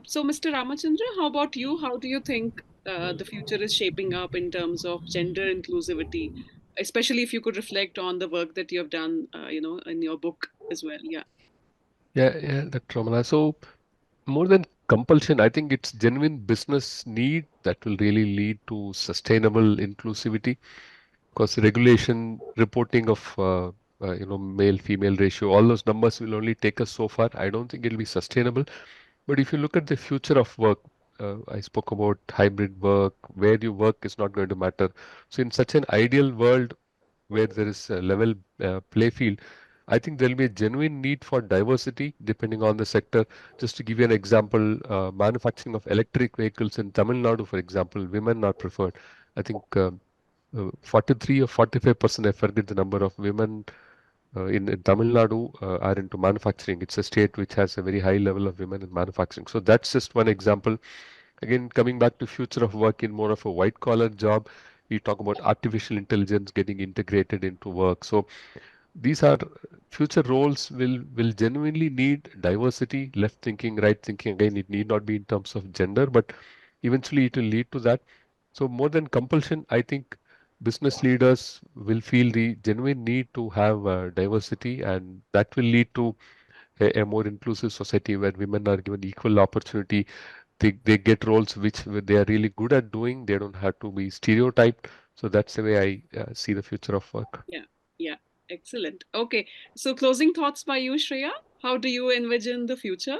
So, Mr. Ramachandra, how about you? How do you think the future is shaping up in terms of gender inclusivity, especially if you could reflect on the work that you have done, in your book as well? Yeah. Yeah, Dr. Ramana. So more than compulsion, I think it's genuine business need that will really lead to sustainable inclusivity. Because regulation, reporting of male female ratio, all those numbers will only take us so far. I don't think it'll be sustainable. But if you look at the future of work, I spoke about hybrid work, where you work is not going to matter. So in such an ideal world where there is a level play field, I think there'll be a genuine need for diversity depending on the sector. Just to give you an example, manufacturing of electric vehicles in Tamil Nadu, for example, women are preferred. I think 43 or 45%, I forget the number of women in Tamil Nadu are into manufacturing. It's a state which has a very high level of women in manufacturing. So that's just one example. Again, coming back to future of work in more of a white collar job, we talk about artificial intelligence getting integrated into work. So these are future roles will genuinely need diversity, left thinking, right thinking. Again, it need not be in terms of gender, but eventually it will lead to that. So more than compulsion, I think business leaders will feel the genuine need to have diversity, and that will lead to a more inclusive society where women are given equal opportunity. They get roles which they are really good at doing. They don't have to be stereotyped. So that's the way I see the future of work. Yeah. Excellent. Okay. So closing thoughts by you, Shreya. How do you envision the future?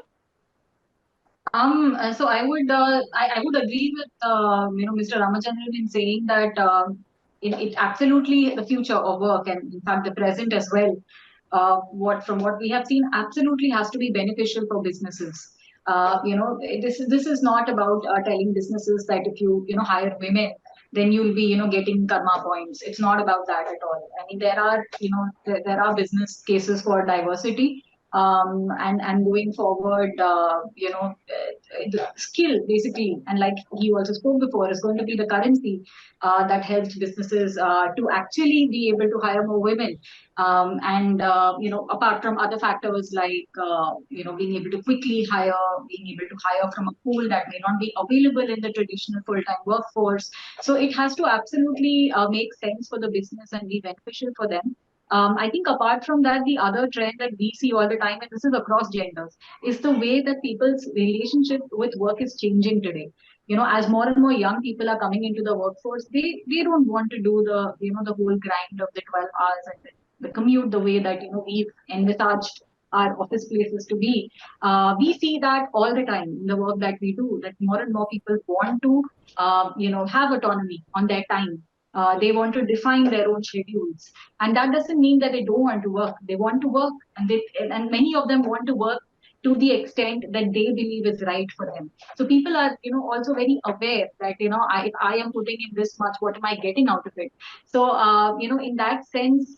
So I would agree with Mr. Ramachandran in saying that it absolutely the future of work, and in fact the present as well. What we have seen absolutely has to be beneficial for businesses. This is not about telling businesses that if you hire women, then you'll be getting karma points. It's not about that at all. I mean, there are business cases for diversity. and going forward, the skill basically, and like he also spoke before, is going to be the currency that helps businesses to actually be able to hire more women. Apart from other factors like being able to quickly hire, being able to hire from a pool that may not be available in the traditional full-time workforce. So it has to absolutely make sense for the business and be beneficial for them. I think apart from that, the other trend that we see all the time, and this is across genders, is the way that people's relationship with work is changing today. As more and more young people are coming into the workforce, they don't want to do the whole grind of the 12 hours and the commute the way that we've envisaged our office places to be. We see that all the time in the work that we do, that more and more people want to have autonomy on their time. They want to define their own schedules, and that doesn't mean that they don't want to work. They want to work, and many of them want to work to the extent that they believe is right for them. So people are also very aware that if I am putting in this much, what am I getting out of it? So in that sense,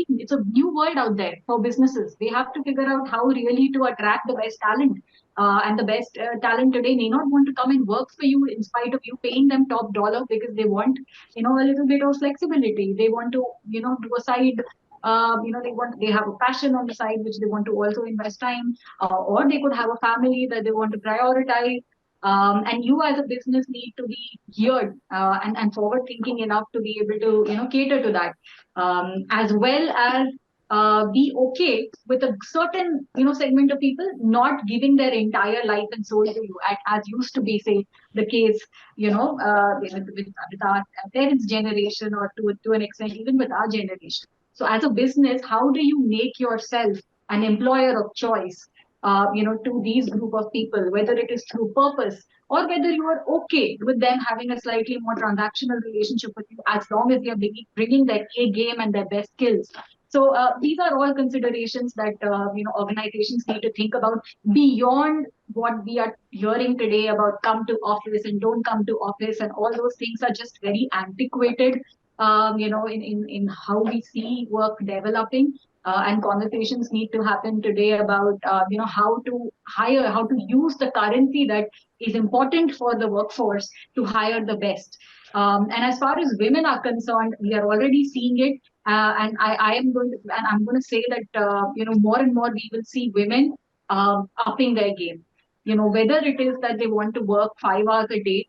it's a new world out there for businesses. They have to figure out how really to attract the best talent. And the best talent today may not want to come and work for you in spite of you paying them top dollar, because they want a little bit of flexibility. They want to do a side, they have a passion on the side which they want to also invest time, or they could have a family that they want to prioritize. And you as a business need to be geared and forward thinking enough to be able to cater to that, as well as be okay with a certain segment of people not giving their entire life and soul to you, as used to be, say, the case with our parents' generation, or to an extent even with our generation. So as a business, how do you make yourself an employer of choice to these group of people, whether it is through purpose or whether you are okay with them having a slightly more transactional relationship with you, as long as they are bringing their A game and their best skills. So these are all considerations that organizations need to think about, beyond what we are hearing today about come to office and don't come to office, and all those things are just very antiquated. In how we see work developing. And conversations need to happen today about how to hire, how to use the currency that is important for the workforce to hire the best. And as far as women are concerned, we are already seeing it. And I'm going to say that more and more we will see women upping their game. Whether it is that they want to work 5 hours a day.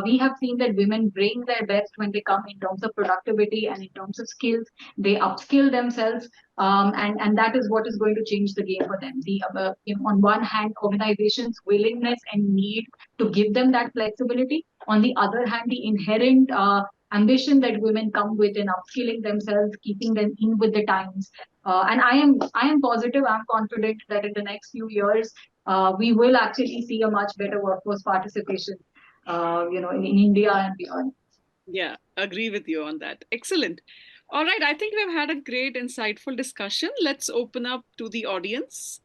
We have seen that women bring their best when they come in terms of productivity and in terms of skills. They upskill themselves, and that is what is going to change the game for them. On one hand, organizations' willingness and need to give them that flexibility. On the other hand, the inherent ambition that women come with in upskilling themselves, keeping them in with the times. And I am positive, I'm confident that in the next few years, we will actually see a much better workforce participation. In India and beyond. Yeah, agree with you on that. Excellent. All right, I think we've had a great, insightful discussion. Let's open up to the audience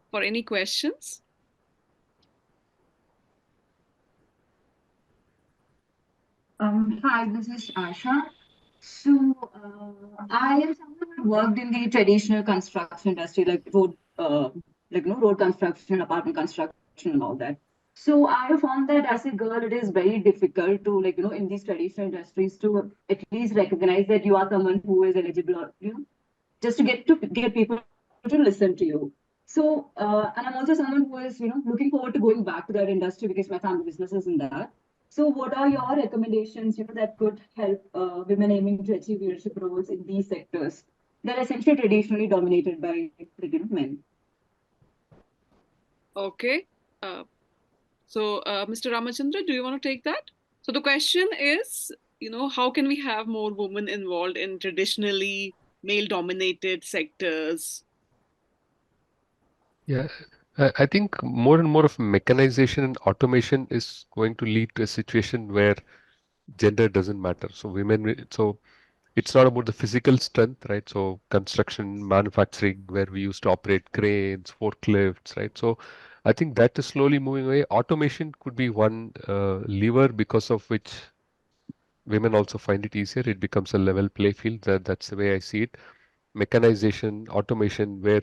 for any questions. Hi, this is Asha. So, I am someone who worked in the traditional construction industry, like road construction, apartment construction, and all that. So I have found that as a girl, it is very difficult to, in these traditional industries, to at least recognize that you are someone who is eligible, or, just to get people to listen to you. So, and I'm also someone who is, looking forward to going back to that industry because my family business is in that. So what are your recommendations, that could help women aiming to achieve leadership roles in these sectors that are essentially traditionally dominated by men? Okay. So, Mr. Ramachandra, do you want to take that? So the question is, how can we have more women involved in traditionally male-dominated sectors? Yeah, I think more and more of mechanization and automation is going to lead to a situation where gender doesn't matter. So it's not about the physical strength, right? So construction, manufacturing, where we used to operate cranes, forklifts, right? So I think that is slowly moving away. Automation could be one lever because of which women also find it easier. It becomes a level play field. That's the way I see it. mechanization, automation, where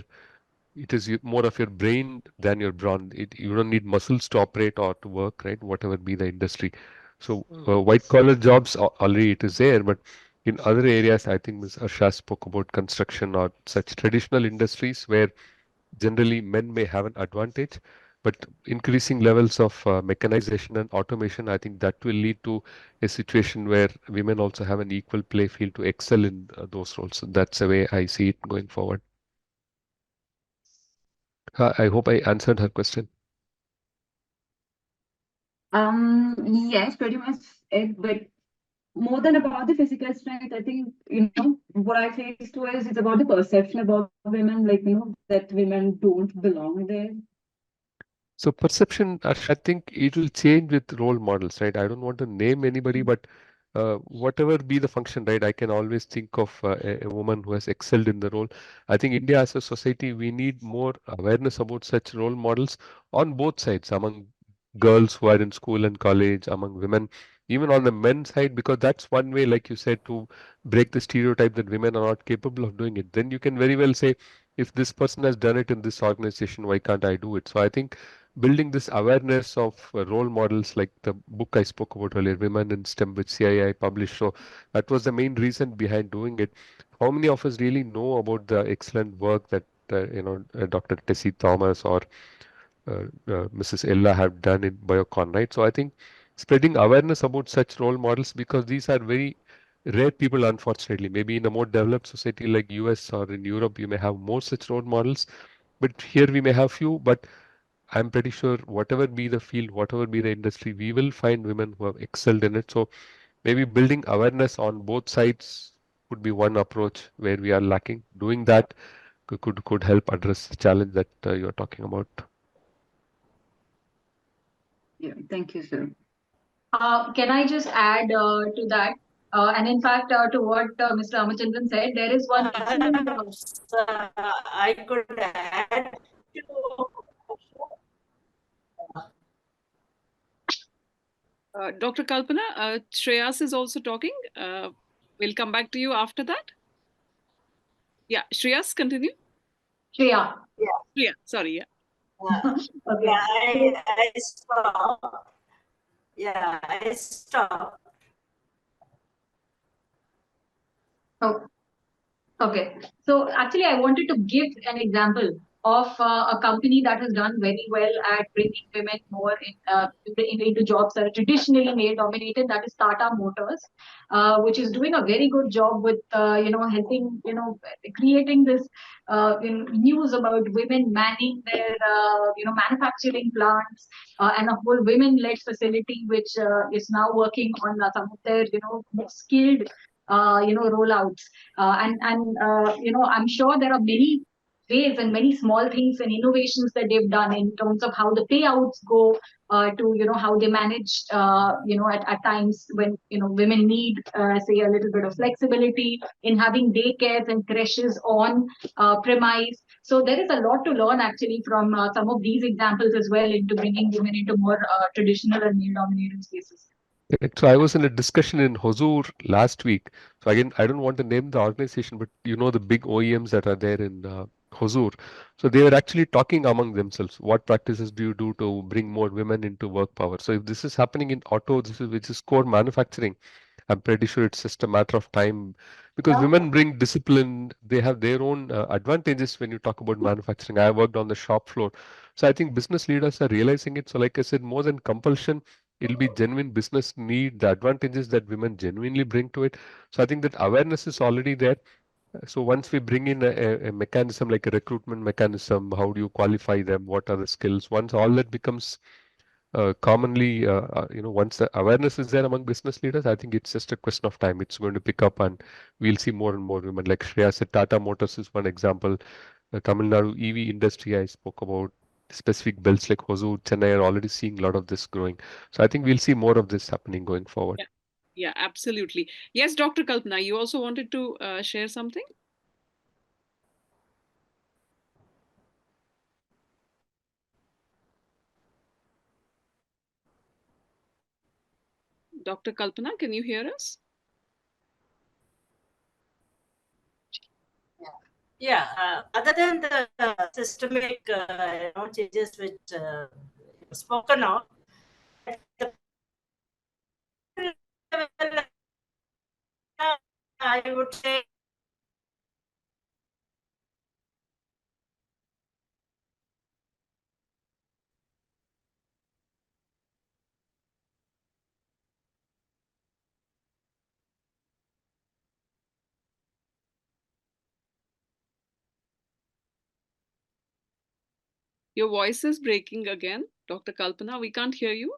it is more of your brain than your brawn. You don't need muscles to operate or to work, right? Whatever be the industry. So white collar jobs already it is there, but in other areas, I think Ms. Arsha spoke about construction or such traditional industries where generally men may have an advantage, but increasing levels of mechanization and automation, I think that will lead to a situation where women also have an equal play field to excel in those roles. So that's the way I see it going forward. I hope I answered her question. Yes, pretty much it, but more than about the physical strength, I think, what I face to is it's about the perception about women, like, that women don't belong there. So perception, Ash, I think it will change with role models, right? I don't want to name anybody, but whatever be the function, right? I can always think of a woman who has excelled in the role. I think India as a society, we need more awareness about such role models on both sides, among girls who are in school and college, among women, even on the men's side, because that's one way, like you said, to break the stereotype that women are not capable of doing it. Then you can very well say, if this person has done it in this organization, why can't I do it? So I think building this awareness of role models, like the book I spoke about earlier, Women in STEM, which CII published. So that was the main reason behind doing it. How many of us really know about the excellent work that Dr. Tessie Thomas or Mrs. Ella have done in Biocon, right? So I think spreading awareness about such role models, because these are very rare people, unfortunately. Maybe in a more developed society like US or in Europe, you may have more such role models, but here we may have few. But I'm pretty sure whatever be the field, whatever be the industry, we will find women who have excelled in it. So maybe building awareness on both sides could be one approach where we are lacking. Doing that could help address the challenge that you're talking about. Yeah, thank you, sir. Can I just add to that? And in fact, to what Mr. Ramachandran said, there is one excellent. I could add to Dr. Kalpana, Shreyas is also talking. We'll come back to you after that. Yeah, Shreyas, continue. Shreya. Yeah, sorry, yeah. Okay. Yeah, I stop. Yeah, I stop. Oh, okay. So actually, I wanted to give an example of a company that has done very well at bringing women more into jobs that are traditionally male dominated. That is Tata Motors, which is doing a very good job with helping creating this news about women manning their manufacturing plants and a whole women-led facility which is now working on some of their more skilled rollouts. I'm sure there are many ways and many small things and innovations that they've done in terms of how the payouts go to how they manage at times when women need say a little bit of flexibility in having daycares and creches on premise. So there is a lot to learn actually from some of these examples as well into bringing women into more traditional and male dominated spaces. Correct. So I was in a discussion in Hosur last week. So again, I don't want to name the organization, but the big OEMs that are there in Hosur. So they were actually talking among themselves. What practices do you do to bring more women into work power? So if this is happening in auto, which is core manufacturing, I'm pretty sure it's just a matter of time, because women bring discipline. They have their own advantages when you talk about manufacturing. I worked on the shop floor. So I think business leaders are realizing it. So like I said, more than compulsion, it'll be genuine business need, the advantages that women genuinely bring to it. So I think that awareness is already there. So once we bring in a mechanism like a recruitment mechanism, how do you qualify them? What are the skills? Once all that becomes commonly, once the awareness is there among business leaders, I think it's just a question of time. It's going to pick up and we'll see more and more women. Like Shreya said, Tata Motors is one example. The Tamil Nadu EV industry I spoke about, specific belts like Hosur, Chennai are already seeing a lot of this growing. So I think we'll see more of this happening going forward. Yeah, absolutely. Yes, Dr. Kalpana, you also wanted to share something? Dr. Kalpana, can you hear us? Yeah, other than the systemic changes which spoken of, I would say Your voice is breaking again, Dr. Kalpana. We can't hear you.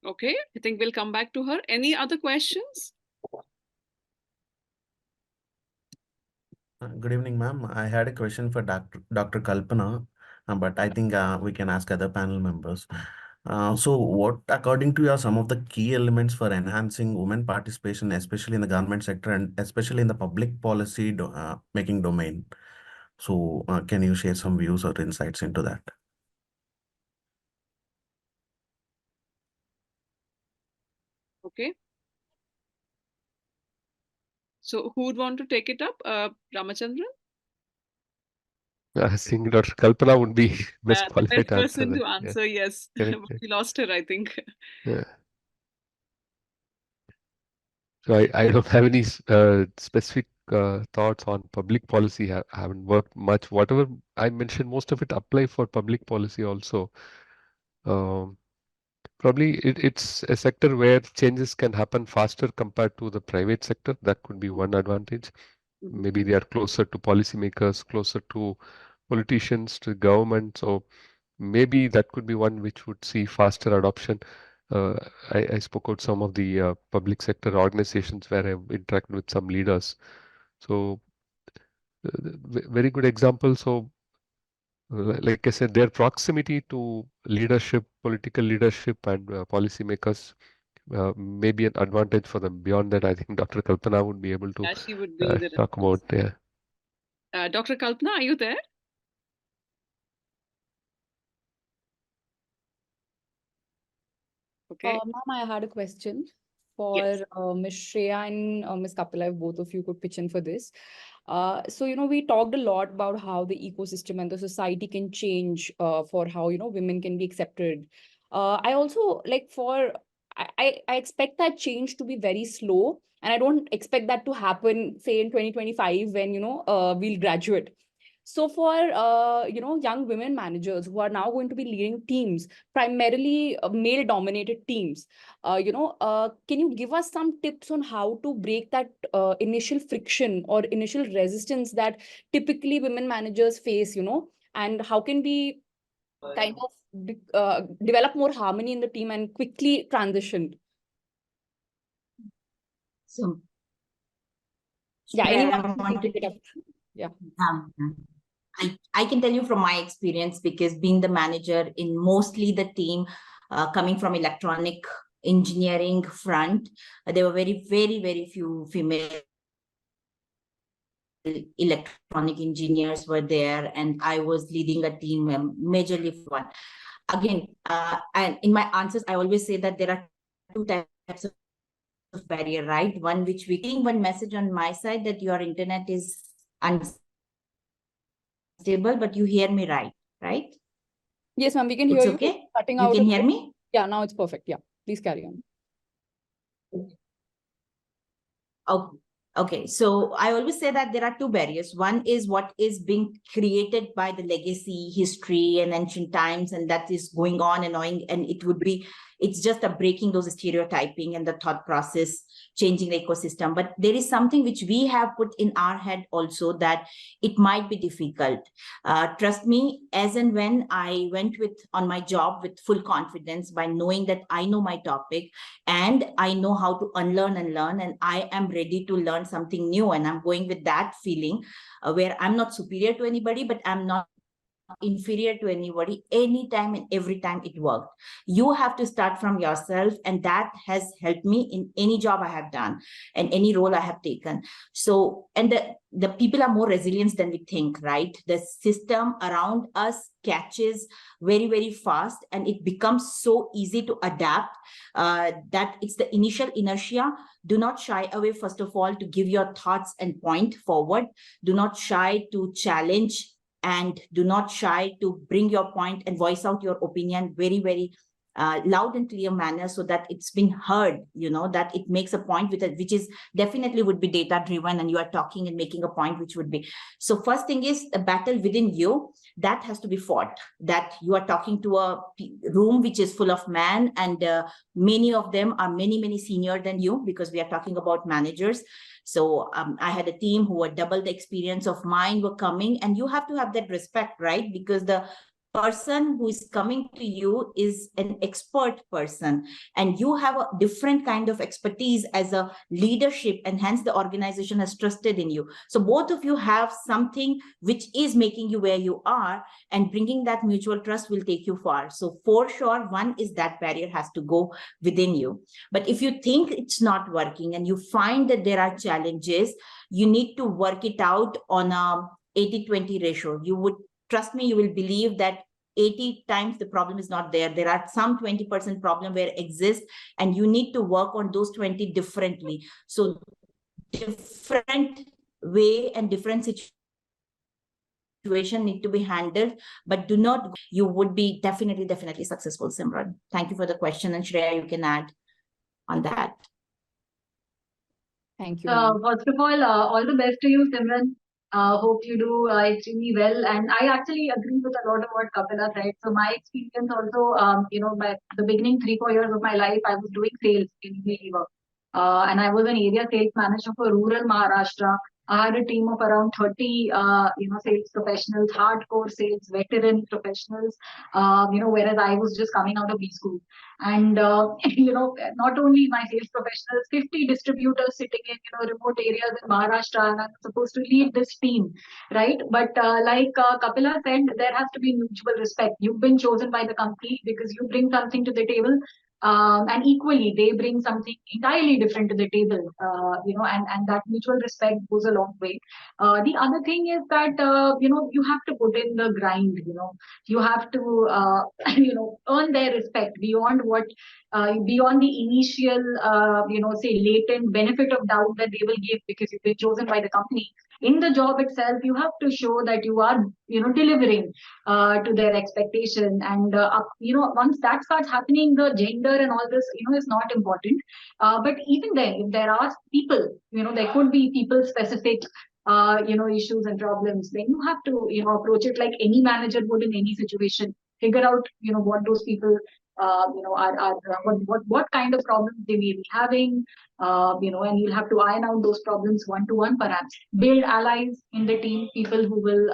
Okay, I think we'll come back to her. Any other questions? Good evening, ma'am. I had a question for Dr. Kalpana, but I think we can ask other panel members. So what, according to you, are some of the key elements for enhancing women participation, especially in the government sector and especially in the public policy making domain? So can you share some views or insights into that? Okay. So who would want to take it up? Ramachandran? I think Dr. Kalpana would be best The qualified best to answer person that. to answer, yes. Correct. We lost her, I think. Yeah. So I don't have any specific thoughts on public policy. I haven't worked much. Whatever I mentioned, most of it apply for public policy also. Probably it's a sector where changes can happen faster compared to the private sector. That could be one advantage. Maybe they are closer to policymakers, closer to politicians, to government. So maybe that could be one which would see faster adoption. I spoke out some of the public sector organizations where I've interacted with some leaders. So very good example. So like I said, their proximity to leadership, political leadership and policymakers may be an advantage for them. Beyond that, I think Dr. Kalpana would be able to Yeah, she would be the talk about. Yeah. Dr. Kalpana, are you there? Okay. Ma'am, I had a question for Yes. Ms. Shreya and Ms. Kapila, if both of you could pitch in for this. So, we talked a lot about how the ecosystem and the society can change for how, women can be accepted. I also I expect that change to be very slow, and I don't expect that to happen, say, in 2025 when, we'll graduate. So for, young women managers who are now going to be leading teams, primarily male-dominated teams, can you give us some tips on how to break that initial friction or initial resistance that typically women managers face, and how can we kind of develop more harmony in the team and quickly transition? So, Yeah, I anyone want can to pick it up. Yeah. I can tell you from my experience, because being the manager in mostly the team coming from electronic engineering front, there were very, very, very few female electronic engineers were there, and I was leading a team majorly for one. Again, and in my answers, I always say that there are two types of barrier, right? One which we getting one message on my side that your internet is unstable, but you hear me right? Yes, ma'am, we can hear It's you. okay? Cutting You out can a hear bit. me? Yeah, now it's perfect. Yeah, please carry on. Okay, so I always say that there are two barriers. One is what is being created by the legacy, history, and ancient times, and that is going on and on, and it's just a breaking those stereotyping and the thought process, changing the ecosystem. But there is something which we have put in our head also, that it might be difficult. Trust me, as and when I went on my job with full confidence, by knowing that I know my topic and I know how to unlearn and learn, and I am ready to learn something new, and I'm going with that feeling where I'm not superior to anybody, but I'm not inferior to anybody. Anytime and every time it worked. You have to start from yourself, and that has helped me in any job I have done and any role I have taken. So, and the people are more resilient than we think, right? The system around us catches very, very fast, and it becomes so easy to adapt that it's the initial inertia. Do not shy away, first of all, to give your thoughts and point forward. Do not shy to challenge, and do not shy to bring your point and voice out your opinion very, very loud and clear manner, so that it's been heard, that it makes a point with it, which is definitely would be data driven, and you are talking and making a point, which would be. So first thing is the battle within you that has to be fought, that you are talking to a room which is full of men, and many of them are many, many senior than you, because we are talking about managers. So I had a team who were double the experience of mine were coming, and you have to have that respect, right? Because the person who is coming to you is an expert person, and you have a different kind of expertise as a leadership, and hence the organization has trusted in you. So both of you have something which is making you where you are, and bringing that mutual trust will take you far. So for sure, one is that barrier has to go within you. But if you think it's not working and you find that there are challenges, you need to work it out on a 80-20 ratio. You would trust me, you will believe that 80 times the problem is not there. There are some 20% problem where it exists, and you need to work on those 20 differently. So different way and different situation need to be handled, but do not, you would be definitely successful, Simran. Thank you for the question. And Shreya, you can add on that. Thank you. First of all the best to you, Simran. Hope you do extremely well. And I actually agree with a lot of what Kapila said. So my experience also, by the beginning 3-4 years of my life, I was doing sales in Unilever. And I was an area sales manager for rural Maharashtra. I had a team of around 30, sales professionals, hardcore sales, veteran professionals, whereas I was just coming out of B school. And, not only my sales professionals, 50 distributors sitting in, remote areas in Maharashtra, and I'm supposed to lead this team, right? But like Kapila said, there has to be mutual respect. You've been chosen by the company because you bring something to the table. And equally, they bring something entirely different to the table, and that mutual respect goes a long way. The other thing is that, you have to put in the grind, you have to, earn their respect beyond beyond the initial, say latent benefit of doubt that they will give because you've been chosen by the company. In the job itself, you have to show that you are, delivering to their expectation. And, once that starts happening, the gender and all this, is not important. But even then, if there are people, there could be people specific, issues and problems, then you have to, approach it like any manager would in any situation. Figure out, what those people, what kind of problems they may be having, and you'll have to iron out those problems one-to-one, perhaps. Build allies in the team, people who will,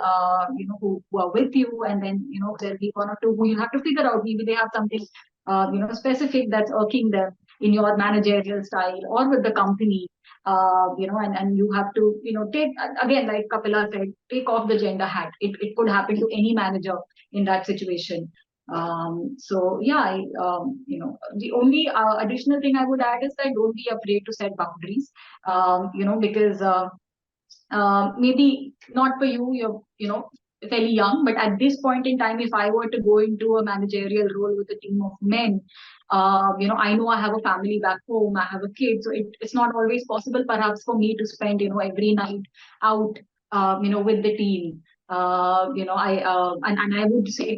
who are with you, and then, there'll be one or two who you have to figure out. Maybe they have something, specific that's irking them in your managerial style or with the company. And you have to, take, again, like Kapila said, take off the gender hat. It could happen to any manager in that situation. So yeah, the only additional thing I would add is that don't be afraid to set boundaries, because maybe not for you, you're, fairly young, but at this point in time, if I were to go into a managerial role with a team of men, I know I have a family back home, I have a kid, so it's not always possible perhaps for me to spend, every night out, with the team. And I would say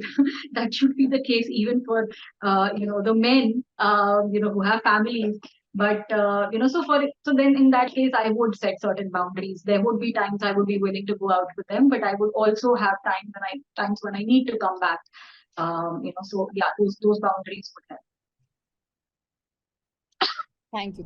that should be the case even for, the men, who have families. But, so then in that case, I would set certain boundaries. There would be times I would be willing to go out with them, but I would also have times when I need to come back. So yeah, those boundaries would help. Thank you.